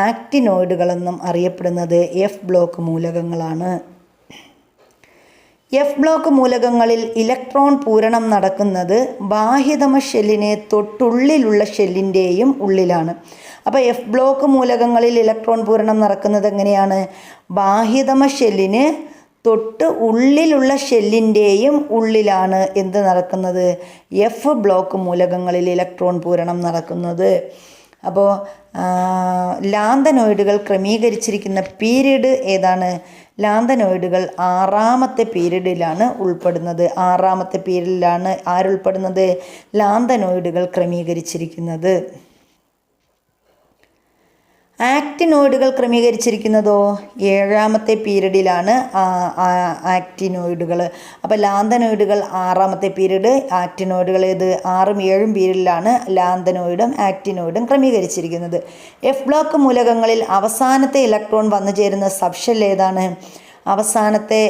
ആക്റ്റിനോയിഡുകളെന്നും അറിയപ്പെടുന്നത് F ബ്ലോക്ക് മൂലകങ്ങളാണ്. F ബ്ലോക്ക് മൂലകങ്ങളിൽ ഇലക്ട്രോൺ പൂരണം നടക്കുന്നത് ബാഹ്യതമ ഷെല്ലിനെ തൊട്ടുള്ളിലുള്ള ഷെല്ലിൻ്റെയും ഉള്ളിലാണ്. അപ്പോൾ F ബ്ലോക്ക് മൂലകങ്ങളിൽ ഇലക്ട്രോൺ പൂരണം നടക്കുന്നത് എങ്ങനെയാണ്, ബാഹ്യതമ ഷെല്ലിന് തൊട്ട് ഉള്ളിലുള്ള ഷെല്ലിൻ്റെയും ഉള്ളിലാണ് എന്ത് നടക്കുന്നത്, F ബ്ലോക്ക് മൂലകങ്ങളിൽ ഇലക്ട്രോൺ പൂരണം നടക്കുന്നത്. അപ്പോൾ ലാന്തനോയിഡുകൾ ക്രമീകരിച്ചിരിക്കുന്ന പീരീഡ് ഏതാണ്, ലാന്തനോയിഡുകൾ 6ാമത്തെ പീരീഡിലാണ് ഉൾപ്പെടുന്നത്. 6ാമത്തെ പീരീഡിലാണ് ആരുൾപ്പെടുന്നത്, ലാന്തനോയിഡുകൾ ക്രമീകരിച്ചിരിക്കുന്നത്. ആക്റ്റിനോയിഡുകൾ ക്രമീകരിച്ചിരിക്കുന്നതോ 7ാമത്തെ പീരീഡിലാണ് ആക്റ്റിനോയിഡുകൾ. അപ്പോൾ ലാന്തനോയിഡുകൾ 6ാമത്തെ പീരീഡ്, ആക്റ്റിനോയിഡുകൾ ഏത് 6ഉം 7ഉം പീരീഡിലാണ് ലാന്തനോയിഡും ആക്റ്റിനോയിഡും ക്രമീകരിച്ചിരിക്കുന്നത്. F ബ്ലോക്ക് മൂലകങ്ങളിൽ അവസാനത്തെ ഇലക്ട്രോൺ വന്നു ചേരുന്ന സബ്ഷെൽ ഏതാണ്, അവസാനത്തെ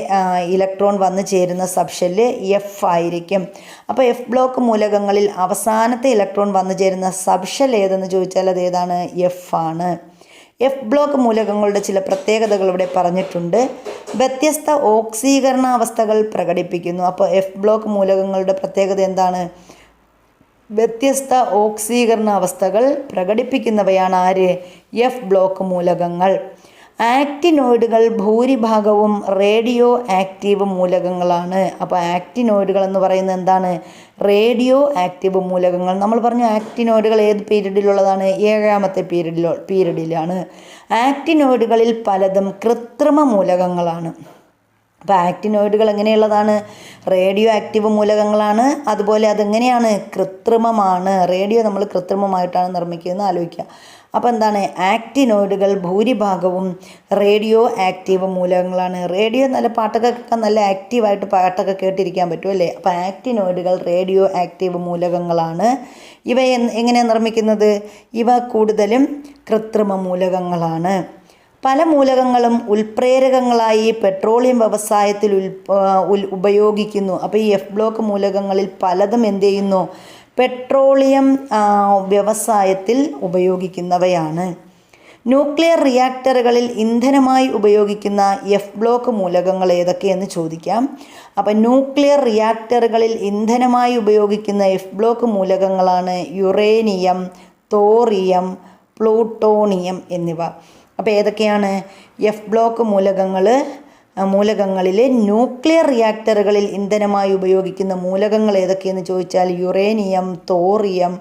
ഇലക്ട്രോൺ വന്നു ചേരുന്ന സബ്ഷെല്ല് F ആയിരിക്കും. അപ്പോൾ F ബ്ലോക്ക് മൂലകങ്ങളിൽ അവസാനത്തെ ഇലക്ട്രോൺ വന്നു ചേരുന്ന സബ്ഷെൽ ഏതെന്ന് ചോദിച്ചാൽ അത് ഏതാണ്, F ആണ്. F ബ്ലോക്ക് മൂലകങ്ങളുടെ ചില പ്രത്യേകതകൾ ഇവിടെ പറഞ്ഞിട്ടുണ്ട്. വ്യത്യസ്ത ഓക്സീകരണാവസ്ഥകൾ പ്രകടിപ്പിക്കുന്നു. അപ്പോൾ F ബ്ലോക്ക് മൂലകങ്ങളുടെ പ്രത്യേകത എന്താണ്, വ്യത്യസ്ത ഓക്സീകരണാവസ്ഥകൾ പ്രകടിപ്പിക്കുന്നവയാണ് ആര്, F ബ്ലോക്ക് മൂലകങ്ങൾ. ആക്റ്റിനോയിഡുകൾ ഭൂരിഭാഗവും റേഡിയോ ആക്റ്റീവ് മൂലകങ്ങളാണ്. അപ്പോൾ ആക്റ്റിനോയിഡുകൾ എന്ന് പറയുന്നത് എന്താണ്, റേഡിയോ ആക്റ്റീവ് മൂലകങ്ങൾ. നമ്മൾ പറഞ്ഞു ആക്റ്റിനോയിഡുകൾ ഏത് പീരീഡിലുള്ളതാണ്, 7ാമത്തെ പീരീഡിലാണ്. ആക്റ്റിനോയിഡുകളിൽ പലതും കൃത്രിമ മൂലകങ്ങളാണ്. അപ്പോൾ ആക്റ്റിനോയിഡുകൾ എങ്ങനെയുള്ളതാണ്, റേഡിയോ ആക്റ്റീവ് മൂലകങ്ങളാണ്. അതുപോലെ അതെങ്ങനെയാണ്, കൃത്രിമമാണ്. റേഡിയോ നമ്മൾ കൃത്രിമമായിട്ടാണ് നിർമ്മിക്കുന്നത് ആലോചിക്കുക. അപ്പോൾ എന്താണ്, ആക്റ്റിനോയിഡുകൾ ഭൂരിഭാഗവും റേഡിയോ ആക്റ്റീവ് മൂലകങ്ങളാണ്. റേഡിയോ നല്ല പാട്ടൊക്കെ കേൾക്കാൻ നല്ല ആക്റ്റീവായിട്ട് പാട്ടൊക്കെ കേട്ടിരിക്കാൻ പറ്റുമല്ലേ. അപ്പോൾ ആക്റ്റിനോയിഡുകൾ റേഡിയോ ആക്റ്റീവ് മൂലകങ്ങളാണ്. ഇവ എങ്ങനെയാണ് നിർമ്മിക്കുന്നത്, ഇവ കൂടുതലും കൃത്രിമ മൂലകങ്ങളാണ്. പല മൂലകങ്ങളും ഉൽപ്രേരകങ്ങളായി പെട്രോളിയം വ്യവസായത്തിൽ ഉപയോഗിക്കുന്നു. അപ്പോൾ ഈ എഫ് ബ്ലോക്ക് മൂലകങ്ങളിൽ പലതും എന്ത് ചെയ്യുന്നു? പെട്രോളിയം വ്യവസായത്തിൽ ഉപയോഗിക്കുന്നവയാണ്. ന്യൂക്ലിയർ റിയാക്ടറുകളിൽ ഇന്ധനമായി ഉപയോഗിക്കുന്ന എഫ് ബ്ലോക്ക് മൂലകങ്ങൾ ഏതൊക്കെയെന്ന് ചോദിക്കാം. അപ്പം ന്യൂക്ലിയർ റിയാക്ടറുകളിൽ ഇന്ധനമായി ഉപയോഗിക്കുന്ന എഫ് ബ്ലോക്ക് മൂലകങ്ങളാണ് യുറേനിയം, തോറിയം, പ്ലൂട്ടോണിയം എന്നിവ. അപ്പോൾ ഏതൊക്കെയാണ് എഫ് ബ്ലോക്ക് മൂലകങ്ങളിൽ ന്യൂക്ലിയർ റിയാക്ടറുകളിൽ ഇന്ധനമായി ഉപയോഗിക്കുന്ന മൂലകങ്ങൾ ഏതൊക്കെയെന്ന് ചോദിച്ചാൽ യുറേനിയം, തോറിയം,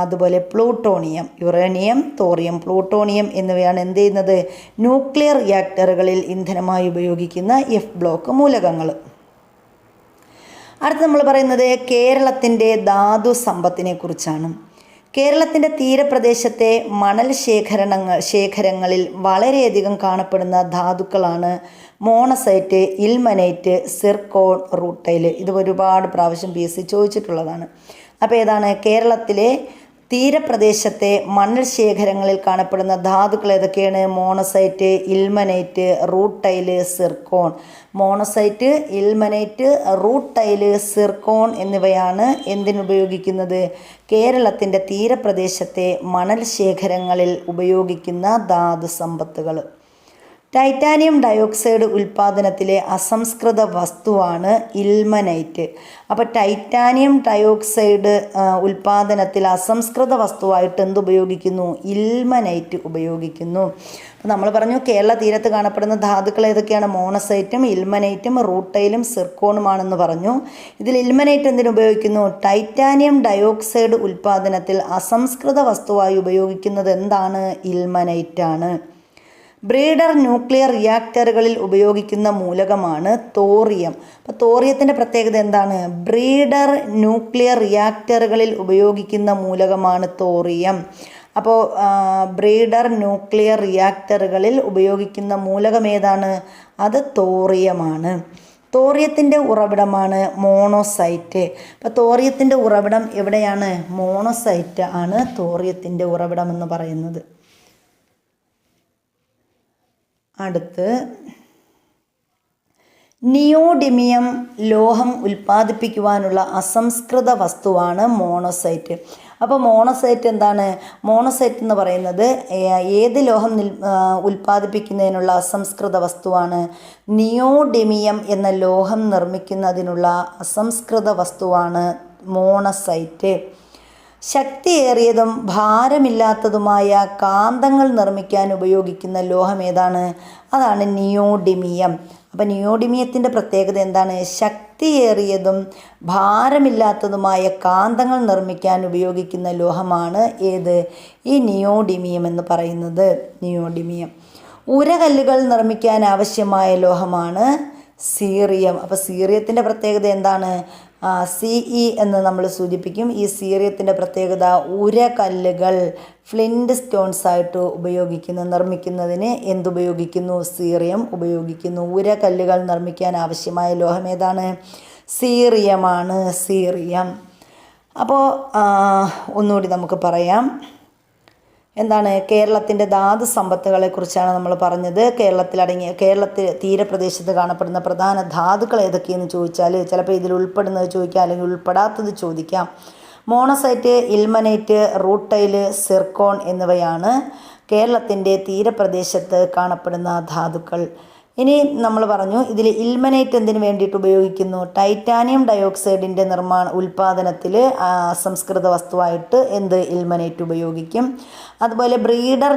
അതുപോലെ പ്ലൂട്ടോണിയം. യുറേനിയം, തോറിയം, പ്ലൂട്ടോണിയം എന്നിവയാണ് എന്ത് ചെയ്യുന്നത്? ന്യൂക്ലിയർ റിയാക്ടറുകളിൽ ഇന്ധനമായി ഉപയോഗിക്കുന്ന എഫ് ബ്ലോക്ക് മൂലകങ്ങൾ. അടുത്ത് നമ്മൾ പറയുന്നത് കേരളത്തിൻ്റെ ധാതു സമ്പത്തിനെ കുറിച്ചാണ്. കേരളത്തിൻ്റെ തീരപ്രദേശത്തെ മണൽ ശേഖരങ്ങളിൽ വളരെയധികം കാണപ്പെടുന്ന ധാതുക്കളാണ് മോണസൈറ്റ്, ഇൽമനൈറ്റ്, സിർക്കോൺ, റൂട്ടൈൽ. ഇത് ഒരുപാട് പ്രാവശ്യം PSC ചോദിച്ചിട്ടുള്ളതാണ്. അപ്പോൾ ഏതാണ്? കേരളത്തിലെ തീരപ്രദേശത്തെ മണൽ ശേഖരങ്ങളിൽ കാണപ്പെടുന്ന ധാതുക്കൾ ഏതൊക്കെയാണ്? Monazite, ilmenite, rutile, zircon. Monazite, ilmenite, rutile, zircon എന്നിവയാണ് എന്തിനുപയോഗിക്കുന്നത്? കേരളത്തിൻ്റെ തീരപ്രദേശത്തെ മണൽ ശേഖരങ്ങളിൽ ഉപയോഗിക്കുന്ന ധാതു സമ്പത്തുകൾ. ടൈറ്റാനിയം ഡയോക്സൈഡ് ഉൽപ്പാദനത്തിലെ അസംസ്കൃത വസ്തുവാണ് ഇൽമനൈറ്റ്. അപ്പോൾ ടൈറ്റാനിയം ഡയോക്സൈഡ് ഉൽപ്പാദനത്തിൽ അസംസ്കൃത വസ്തുവായിട്ട് എന്തുപയോഗിക്കുന്നു? ഇൽമനൈറ്റ് ഉപയോഗിക്കുന്നു. അപ്പോൾ നമ്മൾ പറഞ്ഞു കേരള തീരത്ത് കാണപ്പെടുന്ന ധാതുക്കൾ ഏതൊക്കെയാണ്? മോണസൈറ്റും, ഇൽമനൈറ്റും, റൂട്ടൈലും, സിർക്കോണുമാണെന്ന് പറഞ്ഞു. ഇതിൽ ഇൽമനൈറ്റ് എന്തിനു ഉപയോഗിക്കുന്നു? ടൈറ്റാനിയം ഡയോക്സൈഡ് ഉൽപ്പാദനത്തിൽ അസംസ്കൃത വസ്തുവായി ഉപയോഗിക്കുന്നത് എന്താണ്? ഇൽമനൈറ്റാണ്. ബ്രീഡർ ന്യൂക്ലിയർ റിയാക്ടറുകളിൽ ഉപയോഗിക്കുന്ന മൂലകമാണ് തോറിയം. അപ്പോൾ തോറിയത്തിൻ്റെ പ്രത്യേകത എന്താണ്? ബ്രീഡർ ന്യൂക്ലിയർ റിയാക്ടറുകളിൽ ഉപയോഗിക്കുന്ന മൂലകമാണ് തോറിയം. അപ്പോൾ ബ്രീഡർ ന്യൂക്ലിയർ റിയാക്ടറുകളിൽ ഉപയോഗിക്കുന്ന മൂലകം ഏതാണ്? അത് തോറിയമാണ്. തോറിയത്തിൻ്റെ ഉറവിടമാണ് മോണോസൈറ്റ്. അപ്പോൾ തോറിയത്തിൻ്റെ ഉറവിടം എവിടെയാണ്? മോണോസൈറ്റ് ആണ് തോറിയത്തിൻ്റെ ഉറവിടം എന്ന് പറയുന്നത്. അടുത്ത് നിയോഡിമിയം ലോഹം ഉൽപ്പാദിപ്പിക്കുവാനുള്ള അസംസ്കൃത വസ്തുവാണ് മോണോസൈറ്റ്. അപ്പോൾ മോണോസൈറ്റ് എന്താണ്? മോണോസൈറ്റ് എന്ന് പറയുന്നത് ഏത് ലോഹം ഉൽപ്പാദിപ്പിക്കുന്നതിനുള്ള അസംസ്കൃത വസ്തുവാണ്? നിയോഡിമിയം എന്ന ലോഹം നിർമ്മിക്കുന്നതിനുള്ള അസംസ്കൃത വസ്തുവാണ് മോണോസൈറ്റ്. ശക്തിയേറിയതും ഭാരമില്ലാത്തതുമായ കാന്തങ്ങൾ നിർമ്മിക്കാൻ ഉപയോഗിക്കുന്ന ലോഹം ഏതാണ്? അതാണ് നിയോഡിമിയം. അപ്പോൾ നിയോഡിമിയത്തിൻ്റെ പ്രത്യേകത എന്താണ്? ശക്തിയേറിയതും ഭാരമില്ലാത്തതുമായ കാന്തങ്ങൾ നിർമ്മിക്കാൻ ഉപയോഗിക്കുന്ന ലോഹമാണ് ഏത്? ഈ നിയോഡിമിയം എന്ന് പറയുന്നത്. നിയോഡിമിയം. ഉരകല്ലുകൾ നിർമ്മിക്കാൻ ആവശ്യമായ ലോഹമാണ് സീറിയം. അപ്പോൾ സീറിയത്തിൻ്റെ പ്രത്യേകത എന്താണ്? CE എന്ന് നമ്മൾ സൂചിപ്പിക്കും. ഈ സീറിയത്തിൻ്റെ പ്രത്യേകത ഉരകല്ലുകൾ, ഫ്ലിൻറ്റ് സ്റ്റോൺസ് ആയിട്ട് നിർമ്മിക്കുന്നതിന് എന്തുപയോഗിക്കുന്നു? സീറിയം ഉപയോഗിക്കുന്നു. ഉരകല്ലുകൾ നിർമ്മിക്കാൻ ആവശ്യമായ ലോഹം ഏതാണ്? സീറിയമാണ്. സീറിയം. അപ്പോൾ ഒന്നുകൂടി നമുക്ക് പറയാം. എന്താണ്? കേരളത്തിൻ്റെ ധാതു സമ്പത്തുകളെക്കുറിച്ചാണ് നമ്മൾ പറഞ്ഞത്. കേരളത്തിൽ തീരപ്രദേശത്ത് കാണപ്പെടുന്ന പ്രധാന ധാതുക്കൾ ഏതൊക്കെയെന്ന് ചോദിച്ചാൽ ചിലപ്പോൾ ഇതിൽ ഉൾപ്പെടുന്നത് ചോദിക്കാം, അല്ലെങ്കിൽ ഉൾപ്പെടാത്തത് ചോദിക്കാം. മോണസൈറ്റ്, ഇൽമനൈറ്റ്, റൂട്ടൈൽ, സിർക്കോൺ എന്നിവയാണ് കേരളത്തിൻ്റെ തീരപ്രദേശത്ത് കാണപ്പെടുന്ന ധാതുക്കൾ. ഇനി നമ്മൾ പറഞ്ഞു ഇതിൽ ഇൽമനൈറ്റ് എന്തിനു വേണ്ടിയിട്ട് ഉപയോഗിക്കുന്നു? ടൈറ്റാനിയം ഡയോക്സൈഡിൻ്റെ ഉൽപ്പാദനത്തിൽ അസംസ്കൃത വസ്തുവായിട്ട് ഇൽമനൈറ്റ് ഉപയോഗിക്കും. അതുപോലെ ബ്രീഡർ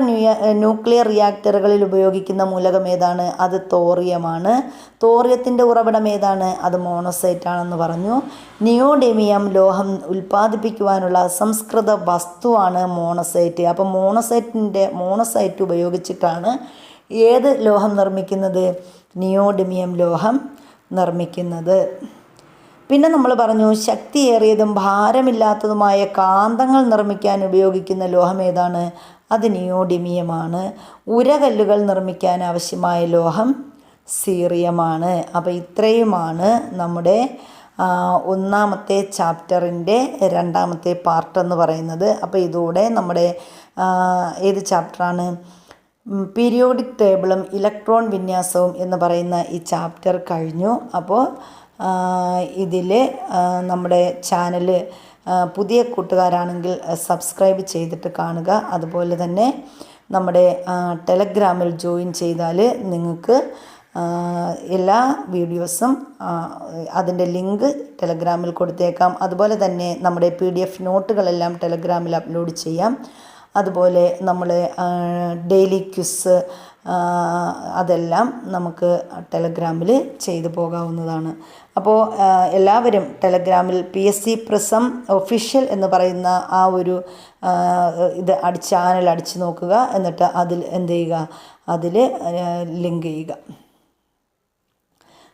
ന്യൂക്ലിയർ റിയാക്ടറുകളിൽ ഉപയോഗിക്കുന്ന മൂലകം ഏതാണ്? അത് തോറിയമാണ്. തോറിയത്തിൻ്റെ ഉറവിടം ഏതാണ്? അത് മോണോസൈറ്റ് ആണെന്ന് പറഞ്ഞു. നിയോഡിമിയം ലോഹം ഉൽപ്പാദിപ്പിക്കുവാനുള്ള അസംസ്കൃത വസ്തുവാണ് മോണോസൈറ്റ്. അപ്പം മോണോസൈറ്റ് ഉപയോഗിച്ചിട്ടാണ് ഏത് ലോഹം നിർമ്മിക്കുന്നത്? നിയോഡിമിയം ലോഹം നിർമ്മിക്കുന്നത്. പിന്നെ നമ്മൾ പറഞ്ഞു ശക്തിയേറിയതും ഭാരമില്ലാത്തതുമായ കാന്തങ്ങൾ നിർമ്മിക്കാൻ ഉപയോഗിക്കുന്ന ലോഹം ഏതാണ്? അത് നിയോഡിമിയമാണ്. ഉരകല്ലുകൾ നിർമ്മിക്കാൻ ആവശ്യമായ ലോഹം സീറിയമാണ്. അപ്പോൾ ഇത്രയുമാണ് നമ്മുടെ ഒന്നാമത്തെ ചാപ്റ്ററിൻ്റെ രണ്ടാമത്തെ പാർട്ട് എന്ന് പറയുന്നത്. അപ്പോൾ ഇതോടെ നമ്മുടെ ഏത് ചാപ്റ്ററാണ്? പീരിയോഡിക് ടേബിളും ഇലക്ട്രോൺ വിന്യാസവും എന്ന് പറയുന്ന ഈ ചാപ്റ്റർ കഴിഞ്ഞു. അപ്പോൾ ഇതിൽ നമ്മുടെ ചാനൽ പുതിയ കൂട്ടുകാരാണെങ്കിൽ സബ്സ്ക്രൈബ് ചെയ്തിട്ട് കാണുക. അതുപോലെ തന്നെ നമ്മുടെ ടെലഗ്രാമിൽ ജോയിൻ ചെയ്താൽ നിങ്ങൾക്ക് എല്ലാ വീഡിയോസും അതിൻ്റെ ലിങ്ക് ടെലഗ്രാമിൽ കൊടുത്തേക്കാം. അതുപോലെ തന്നെ നമ്മുടെ PDF നോട്ടുകളെല്ലാം ടെലഗ്രാമിൽ അപ്ലോഡ് ചെയ്യാം. അതുപോലെ നമ്മൾ ഡെയിലി ക്വിസ് അതെല്ലാം നമുക്ക് ടെലഗ്രാമിൽ ചെയ്തു പോകാവുന്നതാണ്. അപ്പോൾ എല്ലാവരും ടെലഗ്രാമിൽ PSC പ്രിസം ഒഫീഷ്യൽ എന്ന് പറയുന്ന ആ ഒരു ചാനൽ അടിച്ചു നോക്കുക. എന്നിട്ട് അതിൽ എന്ത് ചെയ്യുക, അതിൽ ലിങ്ക് ചെയ്യുക.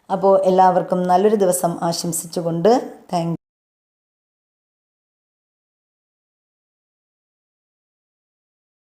അപ്പോൾ എല്ലാവർക്കും നല്ലൊരു ദിവസം ആശംസിച്ചുകൊണ്ട് താങ്ക്